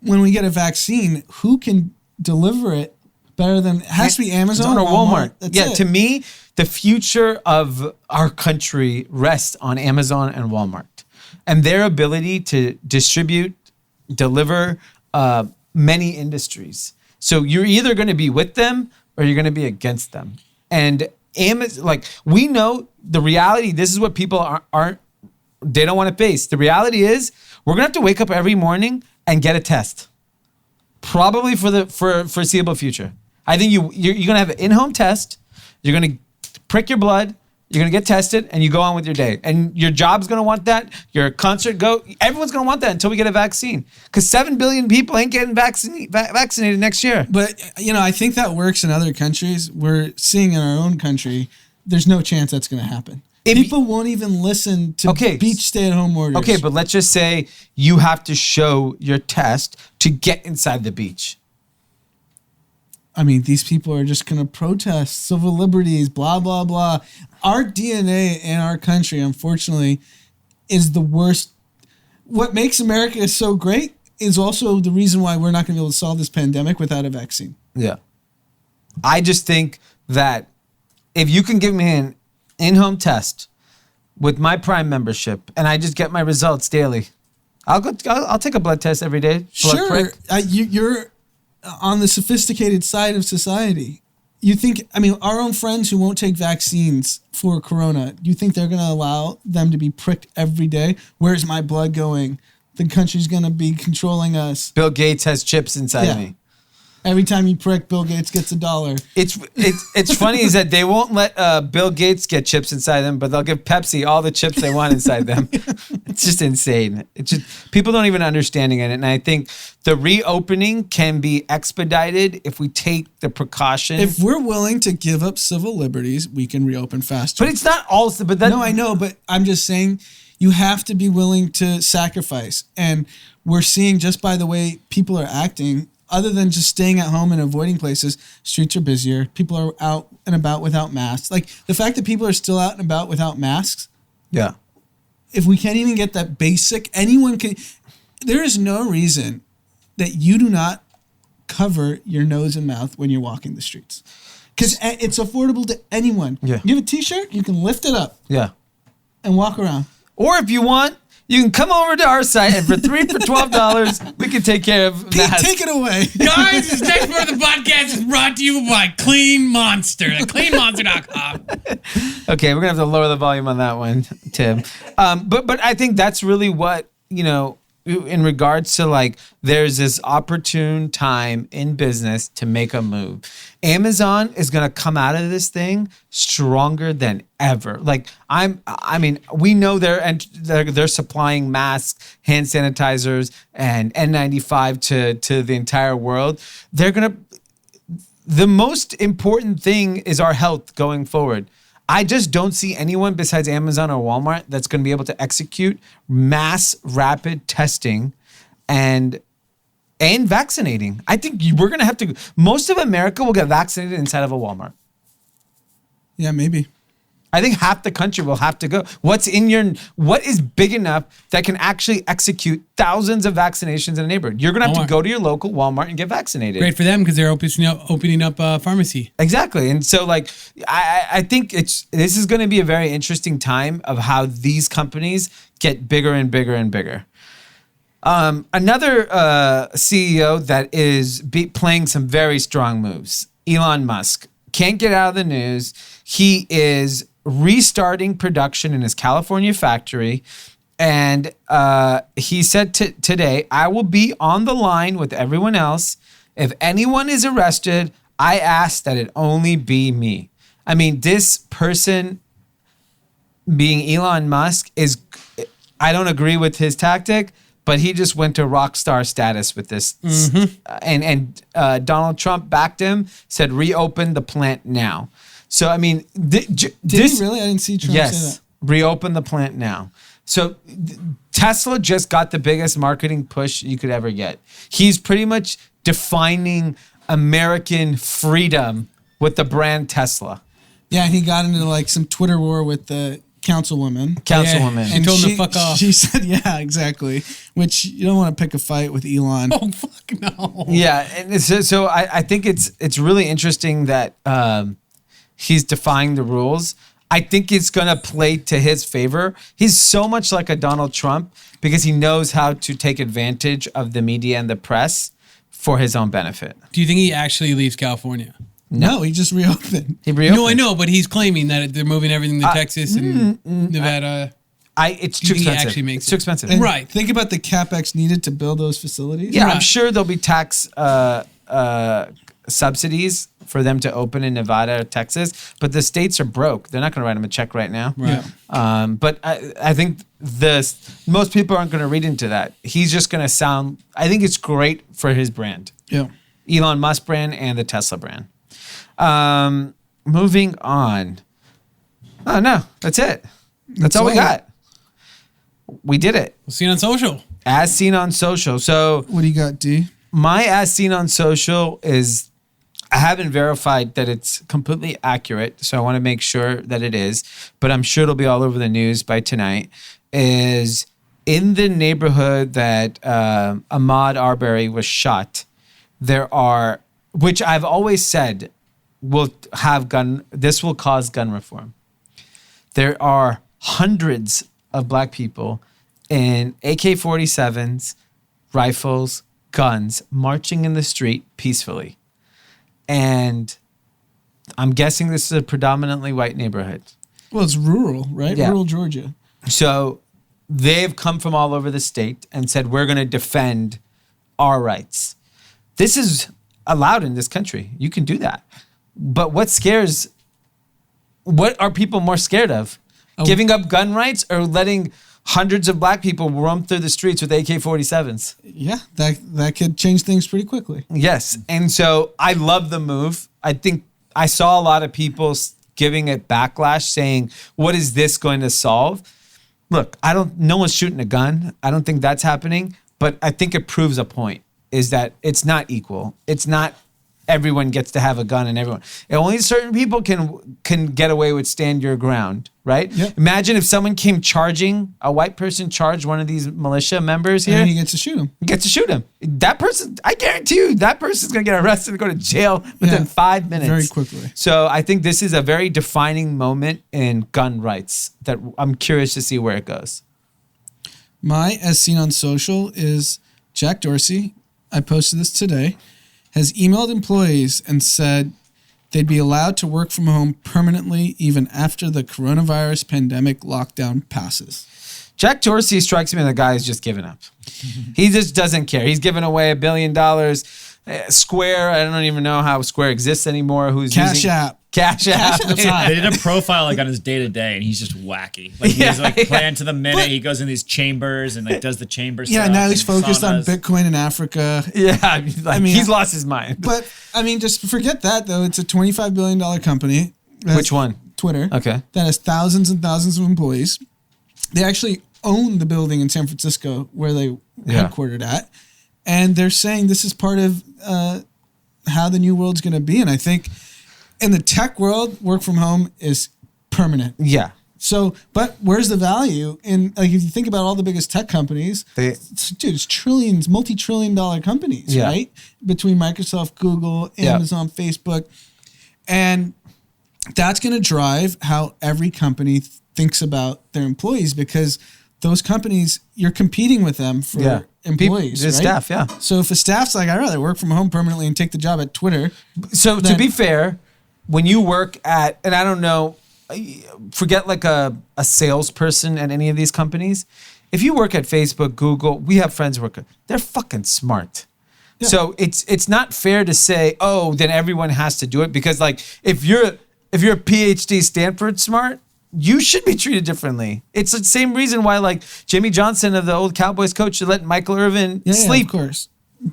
when we get a vaccine, who can deliver it better than, it has to be Amazon or Walmart. That's Yeah, it. to me, the future of our country rests on Amazon and Walmart and their ability to distribute, deliver many industries. So you're either going to be with them or you're going to be against them. And Amazon, like, we know the reality, this is what people they don't want to face. The reality is we're going to have to wake up every morning and get a test. Probably for foreseeable future. I think you're going to have an in-home test. You're going to prick your blood. You're going to get tested and you go on with your day. And your job's going to want that. Your concert everyone's going to want that until we get a vaccine. Because 7 billion people ain't getting vaccinated next year. But, I think that works in other countries. We're seeing in our own country, there's no chance that's going to happen. People won't even listen to beach stay-at-home orders. Okay, but let's just say you have to show your test to get inside the beach. I mean, these people are just going to protest civil liberties, blah, blah, blah. Our DNA in our country, unfortunately, is the worst. What makes America so great is also the reason why we're not going to be able to solve this pandemic without a vaccine. Yeah. I just think that if you can give me an in-home test with my Prime membership and I just get my results daily, I'll take a blood test every day. Sure. You're on the sophisticated side of society. You think, our own friends who won't take vaccines for corona, do you think they're going to allow them to be pricked every day? Where's my blood going? The country's going to be controlling us. Bill Gates has chips inside of me. Every time you prick, Bill Gates gets $1. It's funny is that they won't let Bill Gates get chips inside them, but they'll give Pepsi all the chips they want inside them. It's just insane. It's just people don't even understanding it, and I think the reopening can be expedited if we take the precautions. If we're willing to give up civil liberties, we can reopen faster. But it's not all. But no, I know, but I'm just saying you have to be willing to sacrifice, and we're seeing just by the way people are acting. Other than just staying at home and avoiding places, streets are busier. People are out and about without masks. Like the fact that people are still out and about without masks. Yeah. If we can't even get that basic, anyone can. There is no reason that you do not cover your nose and mouth when you're walking the streets. Because it's affordable to anyone. Yeah. You have a t-shirt, you can lift it up. Yeah. And walk around. Or if you want, you can come over to our site and for $12, we can take care of Pete, masks. take it away. Guys, this next part of the podcast is brought to you by Clean Monster at cleanmonster.com. Okay, we're gonna have to lower the volume on that one, Tim. But I think that's really what, in regards to like, there's this opportune time in business to make a move. Amazon is gonna come out of this thing stronger than ever. Like we know they're supplying masks, hand sanitizers, and N95 to the entire world. The most important thing is our health going forward. I just don't see anyone besides Amazon or Walmart that's going to be able to execute mass rapid testing and vaccinating. I think we're going to have to, most of America will get vaccinated inside of a Walmart. Yeah, maybe. I think half the country will have to go. What is big enough that can actually execute thousands of vaccinations in a neighborhood? You're going to have to go to your local Walmart and get vaccinated. Great for them because they're opening up pharmacy. Exactly. And so like, I think this is going to be a very interesting time of how these companies get bigger and bigger and bigger. Another CEO that is playing some very strong moves, Elon Musk, can't get out of the news. He is restarting production in his California factory. And he said today, I will be on the line with everyone else. If anyone is arrested, I ask that it only be me. I mean, this person being Elon Musk I don't agree with his tactic, but he just went to rock star status with this. And Donald Trump backed him, said reopen the plant now. So, I mean, Did he really? I didn't see Trump say yes, that. reopen the plant now. So Tesla just got the biggest marketing push you could ever get. He's pretty much defining American freedom with the brand Tesla. Yeah, he got into like some Twitter war with the councilwoman. And told him to fuck off. She said, yeah, exactly. Which you don't want to pick a fight with Elon. Oh, fuck no. Yeah, and so I think it's really interesting that he's defying the rules. I think it's going to play to his favor. He's so much like a Donald Trump because he knows how to take advantage of the media and the press for his own benefit. Do you think he actually leaves California? No, he just reopened. He reopened. No, I know, but he's claiming that they're moving everything to Texas and Nevada. It's too think he expensive. actually makes It's too it? expensive. And Right. Think about the capex needed to build those facilities. Yeah, Right. I'm sure there'll be tax subsidies for them to open in Nevada or Texas, but the states are broke. They're not going to write them a check right now. Right. But I think most people aren't going to read into that. He's just going to sound. I think it's great for his brand, Yeah. Elon Musk brand and the Tesla brand. Moving on. Oh no, that's it. That's all we got. We did it. We'll see you on social. As seen on social. So What do you got, D? my as seen on social is, I haven't verified that it's completely accurate, so I want to make sure that it is, but I'm sure it'll be all over the news by tonight, is in the neighborhood that Ahmaud Arbery was shot, there are, which I've always said this will cause gun reform. There are hundreds of black people in AK-47s, rifles, guns, marching in the street peacefully. And I'm guessing this is a predominantly white neighborhood. Well, it's rural, right? Yeah. Rural Georgia. So they've come from all over the state and said, we're going to defend our rights. This is allowed in this country. You can do that. But what are people more scared of? Giving up gun rights or letting hundreds of black people roam through the streets with AK-47s? Yeah, that could change things pretty quickly. Yes. And so I love the move. I think I saw a lot of people giving it backlash saying, what is this going to solve? Look, no one's shooting a gun. I don't think that's happening, but I think it proves a point, is that it's not equal. It's not everyone gets to have a gun and everyone. Only certain people can get away with stand your ground, right? Yep. Imagine if someone came charging, a white person charged one of these militia members here. And he gets to shoot him. Gets to shoot him. That person, I guarantee you, that person's going to get arrested and go to jail within 5 minutes. Very quickly. So I think this is a very defining moment in gun rights that I'm curious to see where it goes. My as seen on social is Jack Dorsey. I posted this today. Has emailed employees and said they'd be allowed to work from home permanently even after the coronavirus pandemic lockdown passes. Jack Dorsey strikes me as a guy who's just given up. He just doesn't care. He's giving away $1 billion. Square, I don't even know how Square exists anymore. Cash App. Cash App. They did a profile like on his day to day, and he's just wacky. Like he's like planned to the minute. He goes in these chambers and like does the chamber stuff. Yeah, now he's and focused on saunas. Bitcoin in Africa. Yeah, I mean, he's lost his mind. But I mean, just forget that though. It's a $25 billion company. Which one? Twitter. Okay. That has thousands and thousands of employees. They actually own the building in San Francisco where they headquartered at. And they're saying this is part of how the new world's going to be. And I think in the tech world, work from home is permanent. Yeah. So, but where's the value in, like, if you think about all the biggest tech companies, it's trillions, multi-trillion-dollar companies, right? Between Microsoft, Google, Amazon, Facebook. And that's going to drive how every company thinks about their employees, because those companies, you're competing with them for employees, the staff, So if a staff's like, I'd rather work from home permanently and take the job at Twitter. So to be fair, when you work at, and I don't know, forget like a salesperson at any of these companies. If you work at Facebook, Google, we have friends who work at, they're fucking smart. Yeah. So it's not fair to say, oh, then everyone has to do it, because like if you're a PhD Stanford smart, you should be treated differently. It's the same reason why like Jimmy Johnson of the old Cowboys coach should let Michael Irvin sleep. Of course.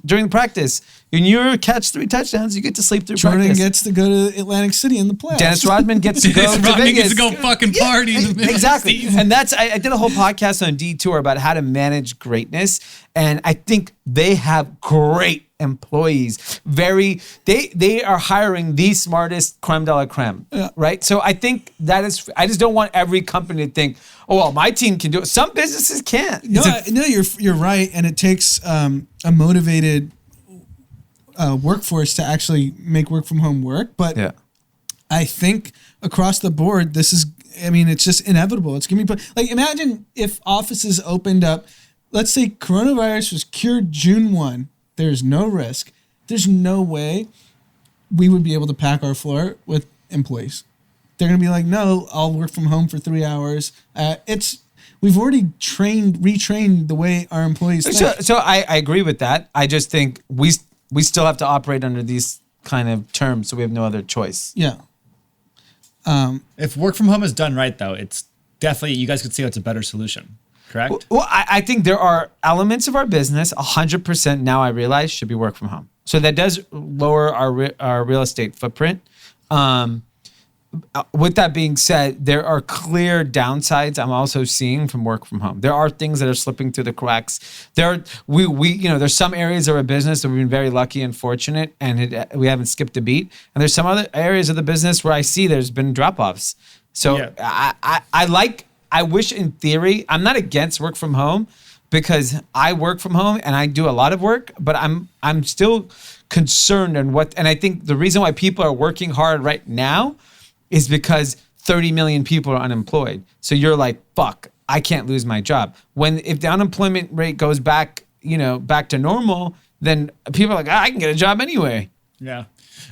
During practice. When you catch 3 touchdowns, you get to sleep through Jordan practice. gets to go to Atlantic City in the playoffs. Dennis Rodman gets to go to Vegas. Gets to go fucking party in the middle Exactly. of the season. And that's, I did a whole podcast on Detour about how to manage greatness. And I think they have great employees. They are hiring the smartest creme de la creme, right? So I think I just don't want every company to think, oh, well, my team can do it. Some businesses can't. No, you're right. And it takes a motivated workforce to actually make work from home work. But I think across the board, it's just inevitable. It's going to be, like, imagine if offices opened up, let's say coronavirus was cured June 1. There's no risk. There's no way we would be able to pack our floor with employees. They're going to be like, no, I'll work from home for 3 hours. We've already retrained the way our employees think. So I agree with that. I just think we still have to operate under these kind of terms, so we have no other choice. Yeah. If work from home is done right, though, it's definitely, you guys could see it's a better solution, correct? Well, I think there are elements of our business, 100% now I realize, should be work from home. So that does lower our real estate footprint. With that being said, there are clear downsides I'm also seeing from work from home. There are things that are slipping through the cracks. There's some areas of our business that we've been very lucky and fortunate, and we haven't skipped a beat. And there's some other areas of the business where I see there's been drop-offs. So I wish in theory, I'm not against work from home, because I work from home and I do a lot of work, but I'm still concerned and I think the reason why people are working hard right now is because 30 million people are unemployed. So you're like, fuck, I can't lose my job. If the unemployment rate goes back to normal, then people are like, I can get a job anyway. Yeah.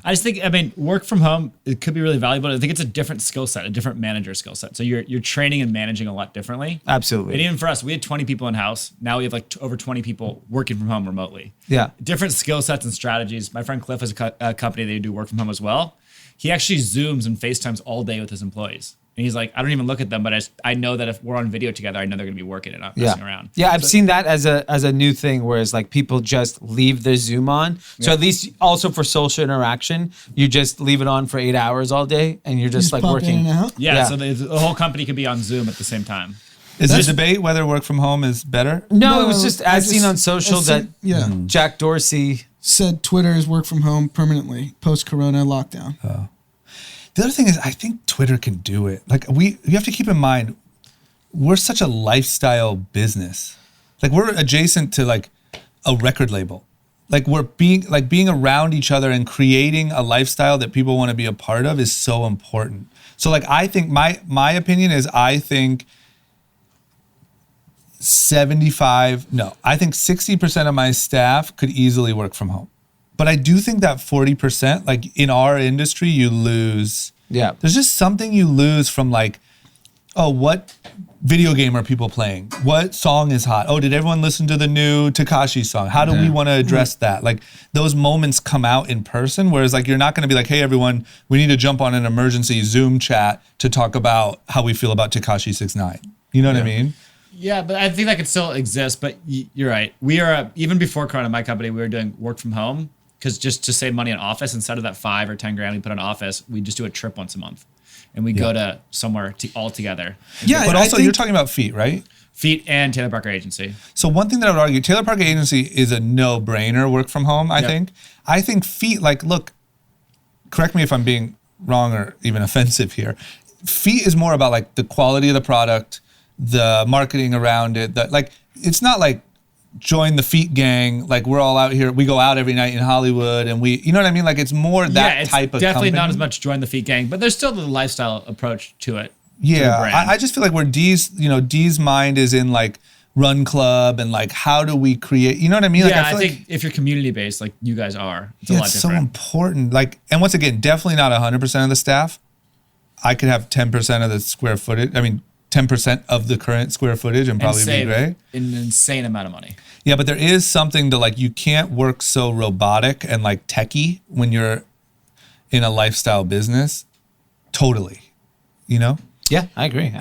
I just think, work from home, it could be really valuable. I think it's a different skill set, a different manager skill set. So you're training and managing a lot differently. Absolutely. And even for us, we had 20 people in house. Now we have like over 20 people working from home remotely. Yeah. Different skill sets and strategies. My friend Cliff has a company, they do work from home as well. He actually Zooms and FaceTimes all day with his employees. And he's like, I don't even look at them, but I know that if we're on video together, I know they're going to be working and not messing around. Yeah, I've seen that as a new thing, whereas like people just leave their Zoom on. So at least also for social interaction, you just leave it on for 8 hours all day, and you're just like working. Yeah, so the whole company could be on Zoom at the same time. Is there debate whether work from home is better? No, it was just I've seen on social that Jack Dorsey said Twitter is work from home permanently post-corona lockdown. The other thing is, I think Twitter can do it. Like you have to keep in mind, we're such a lifestyle business. Like we're adjacent to like a record label. Like we're being around each other and creating a lifestyle that people want to be a part of is so important. So like I think my opinion is I think 60% of my staff could easily work from home. But I do think that 40%, like in our industry, you lose. Yeah. There's just something you lose from like, oh, what video game are people playing? What song is hot? Oh, did everyone listen to the new Tekashi song? How do we want to address that? Like those moments come out in person, whereas like you're not going to be like, hey, everyone, we need to jump on an emergency Zoom chat to talk about how we feel about Tekashi 6ix9ine. You know what I mean? Yeah, but I think that could still exist. But you're right. We are, even before Corona, my company, we were doing work from home. Because just to save money on office, instead of that $5 or $10 we put on office, we just do a trip once a month, and we go to somewhere all together. Yeah, but also you're talking about Feet, right? Feet and Taylor Parker Agency. So one thing that I would argue, Taylor Parker Agency is a no-brainer work from home. I think. I think Feet, like, look, correct me if I'm being wrong or even offensive here. feet is more about like the quality of the product, the marketing around it. Like it's not like join the feet gang. Like we're all out here. We go out every night in Hollywood, and you know what I mean. Like it's more that it's type of definitely company. not as much join the feet gang, but there's still the lifestyle approach to it. Yeah, I just feel like where Dee's mind is in like run club and like how do we create, you know what I mean? Like, Yeah, I I feel think if you're community based, like you guys are, it's a yeah, lot it's so different. important. Like, and once again, definitely not 100% of the staff. I could have 10% of the square footage. I mean, 10% of the current square footage and probably be save great. an insane amount of money. Yeah, but there is something to like, you can't work so robotic and like techie when you're in a lifestyle business. Totally. You know? Yeah, I agree.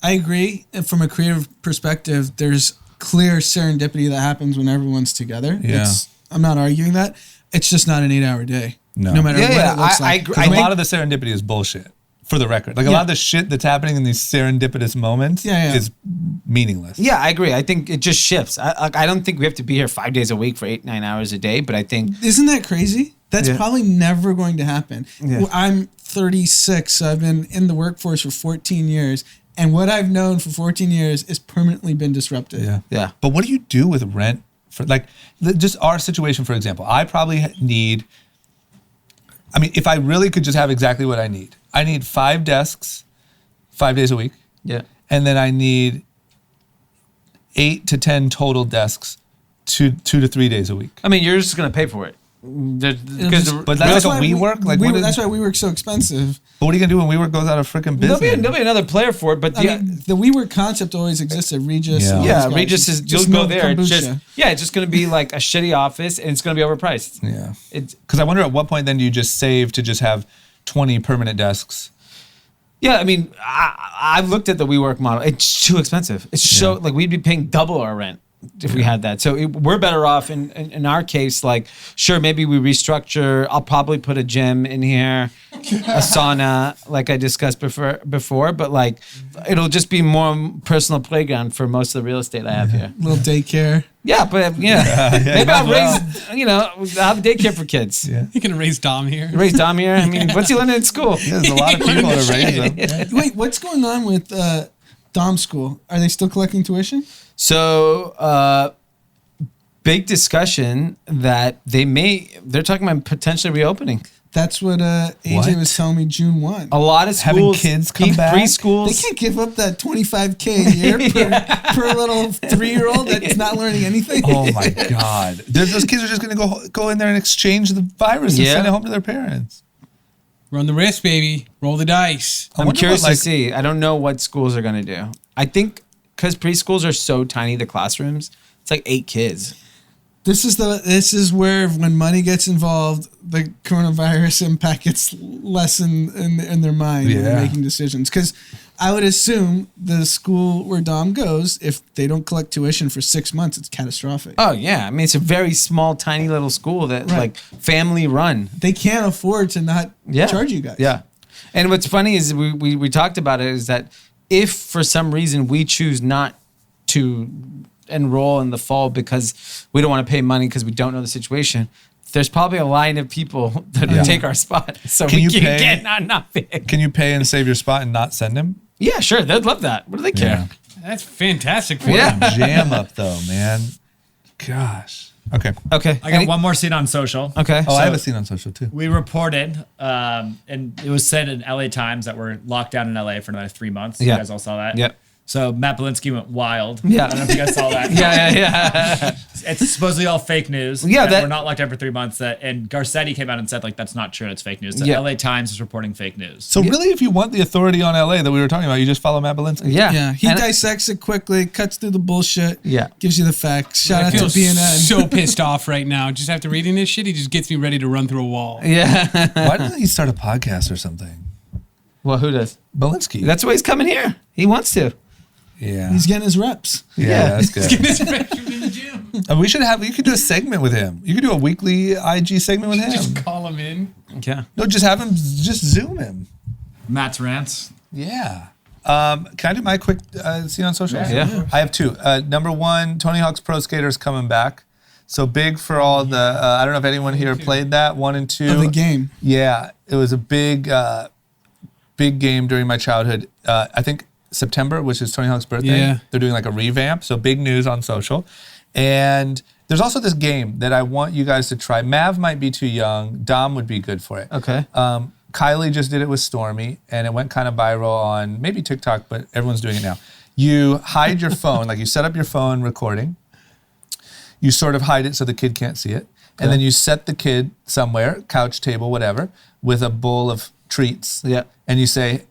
I agree. And from a creative perspective, there's clear serendipity that happens when everyone's together. Yeah. I'm not arguing that. It's just not an 8-hour day. No. No matter what it looks I like. agree. 'Cause a lot of the serendipity is bullshit, for the record. Like a lot of the shit that's happening in these serendipitous moments is meaningless. Yeah, I agree. I think it just shifts. I don't think we have to be here 5 days a week for 8-9 hours a day, but I think Isn't that crazy? That's probably never going to happen. Yeah. I'm 36, so I've been in the workforce for 14 years. And what I've known for 14 years is permanently been disrupted. Yeah. But what do you do with rent for like just our situation, for example? I probably need, I mean, if I really could just have exactly what I need 5 desks, 5 days a week. Yeah. And then I need 8 to 10 total desks, 2 to 3 days a week. I mean, you're just going to pay for it. But that's like a WeWork? Like, That's why WeWork's so expensive. But what are you gonna do when WeWork goes out of freaking business? There'll be another player for it, but I mean, the WeWork concept always existed. Regis. Yeah. and all yeah, those guys. Regis is Just you'll go no there. It's kombucha. just going to be like a shitty office, and it's going to be overpriced. Yeah. It's Because I wonder at what point then do you just save to just have 20 permanent desks? yeah. I mean, I've looked at the WeWork model. It's too expensive. It's so like we'd be paying double our rent if we had that. So we're better off in our case. Like, sure, maybe we restructure. I'll probably put a gym in here, a sauna, like I discussed before. But like, it'll just be more personal playground for most of the real estate I have here. Little daycare. Yeah, but maybe I'll raise. I'll have a daycare for kids. Yeah. You can raise Dom here. Raise Dom here. I mean, what's he learning in school? There's a lot of people to raise them. Wait, what's going on with Dom School? Are they still collecting tuition? So, big discussion that they're talking about potentially reopening. That's what AJ What? was telling me June 1. A lot of schools, Having kids come back? preschools. They can't give up that $25K a year per little 3-year-old that's not learning anything. Oh my God. Those kids are just going to go in there and exchange the virus and send it home to their parents. Run the risk, baby. Roll the dice. I'm wonder curious what, to like- see. I don't know what schools are going to do. I think because preschools are so tiny, the classrooms, it's like 8 kids. This is where when money gets involved, the coronavirus impact gets less in their mind when they're making decisions. Because I would assume the school where Dom goes, if they don't collect tuition for 6 months, it's catastrophic. Oh yeah, I mean it's a very small, tiny little school that like family run. They can't afford to not charge you guys. Yeah, and what's funny is we talked about it is that if for some reason we choose not to enroll in the fall because we don't want to pay money because we don't know the situation, there's probably a line of people that would take our spot. So Can we you can't pay- get not big. Can you pay and save your spot and not send him? Yeah, sure. They'd love that. What do they care? That's fantastic for Yeah. them. Jam up though, man. Gosh. Okay. Okay. I got one more scene on social. Okay. Oh, I have a scene on social too. We reported, and it was said in LA Times that we're locked down in LA for another 3 months. Yeah. You guys all saw that? Yep. So Matt Belinsky went wild. Yeah. I don't know if you guys saw that. Yeah. It's supposedly all fake news. Yeah, that that- we're not locked down for 3 months. And Garcetti came out and said, like, that's not true. It's fake news. The Yeah. LA Times is reporting fake news. So really, if you want the authority on LA that we were talking about, you just follow Matt Belinsky. Yeah. Yeah, he And- dissects it quickly, cuts through the bullshit, Yeah. gives you the facts. Shout I out to feel BNN. so pissed off right now. Just after reading this shit, he just gets me ready to run through a wall. Yeah. Why doesn't he start a podcast or something? Well, who does? Belinsky. That's why he's coming here. He wants to. yeah. He's getting his reps. Yeah, that's good. in the gym. You could do a segment with him. You could do a weekly IG segment with him. Just call him in. Yeah. No, just have him, just Zoom him. Matt's rants. Yeah. Can I do my quick scene on social? Yeah. I have 2. Number 1, Tony Hawk's Pro Skater's coming back. So big for all the, I don't know if anyone here played that, 1 and 2. Of the game. Yeah. It was a big big game during my childhood. I think September, which is Tony Hawk's birthday. Yeah. They're doing like a revamp. So big news on social. And there's also this game that I want you guys to try. Mav might be too young. Dom would be good for it. Okay. Kylie just did it with Stormy, and it went kind of viral on maybe TikTok, but everyone's doing it now. You hide your phone, like you set up your phone recording. You sort of hide it so the kid can't see it. And then you set the kid somewhere, couch, table, whatever, with a bowl of treats. Yeah. And you say,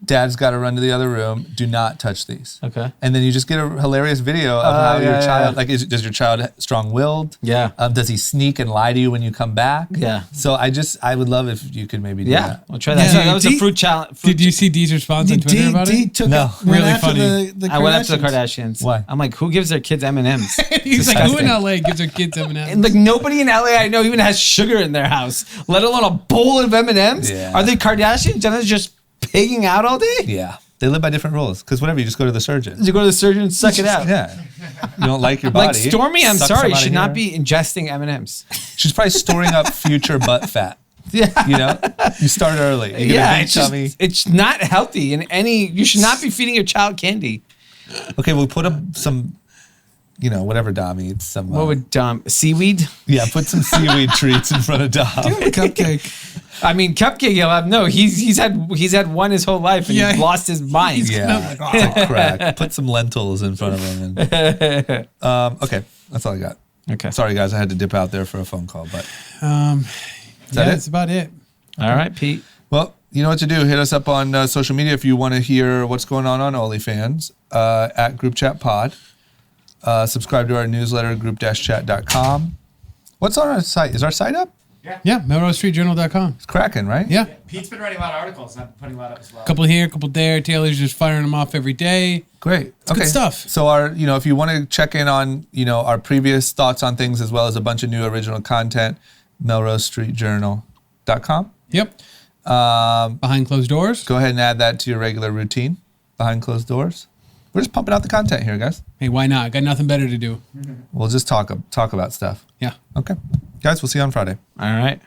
Dad's got to run to the other room. Do not touch these. Okay. And then you just get a hilarious video of how your yeah, child, yeah. like, does your child strong-willed? Yeah. Does he sneak and lie to you when you come back? Yeah. So I would love if you could maybe do Yeah, that. we'll try that. Yeah. So that was a Dee- fruit challenge. Did you see Dee's response on Twitter about it? took No. went Really after funny. the I went up to the Kardashians. Kardashians. Why? I'm like, who gives their kids M&Ms? He's like, who in Disgusting. LA gives their kids M&Ms? And like nobody in LA I know even has sugar in their house, let alone a bowl of M&Ms. Yeah. Are they Kardashians? Jenna's just pigging out all day? Yeah. They live by different rules. Because whatever, you just go to the surgeon. You go to the surgeon and suck it out. Yeah. You don't like your body. Like Stormy, I'm suck sorry, some out should of not here. be ingesting M&Ms. She's probably storing up future butt fat. Yeah. You know? You start early. You get Yeah, a big it's just, tummy. it's not healthy in any, you should not be feeding your child candy. Okay, we'll put up some, whatever Dom eats. Some, What would seaweed? yeah, put some seaweed treats in front of Dom. Cupcake. I mean, cupcake. You'll have he's had one his whole life and Yeah. he's lost his mind. Yeah, it's like crack. Put some lentils in front of him. And, okay, that's all I got. Okay. Sorry, guys, I had to dip out there for a phone call, but Yeah, it? that's about it. All right, Pete. well, you know what to do. Hit us up on social media if you want to hear what's going on OnlyFans at Group Chat Pod. Subscribe to our newsletter, group-chat.com. What's on our site? Is our site up? Yeah, MelroseStreetJournal.com. It's cracking, right? Yeah. Pete's been writing a lot of articles. I'm putting a lot up as well. Couple here, couple there. Taylor's just firing them off every day. Great. good stuff. So if you want to check in on, our previous thoughts on things as well as a bunch of new original content, MelroseStreetJournal.com. Yep. Behind closed doors. Go ahead and add that to your regular routine behind closed doors. We're just pumping out the content here, guys. Hey, why not? Got nothing better to do. We'll just talk about stuff. Yeah. Okay. Guys, we'll see you on Friday. All right.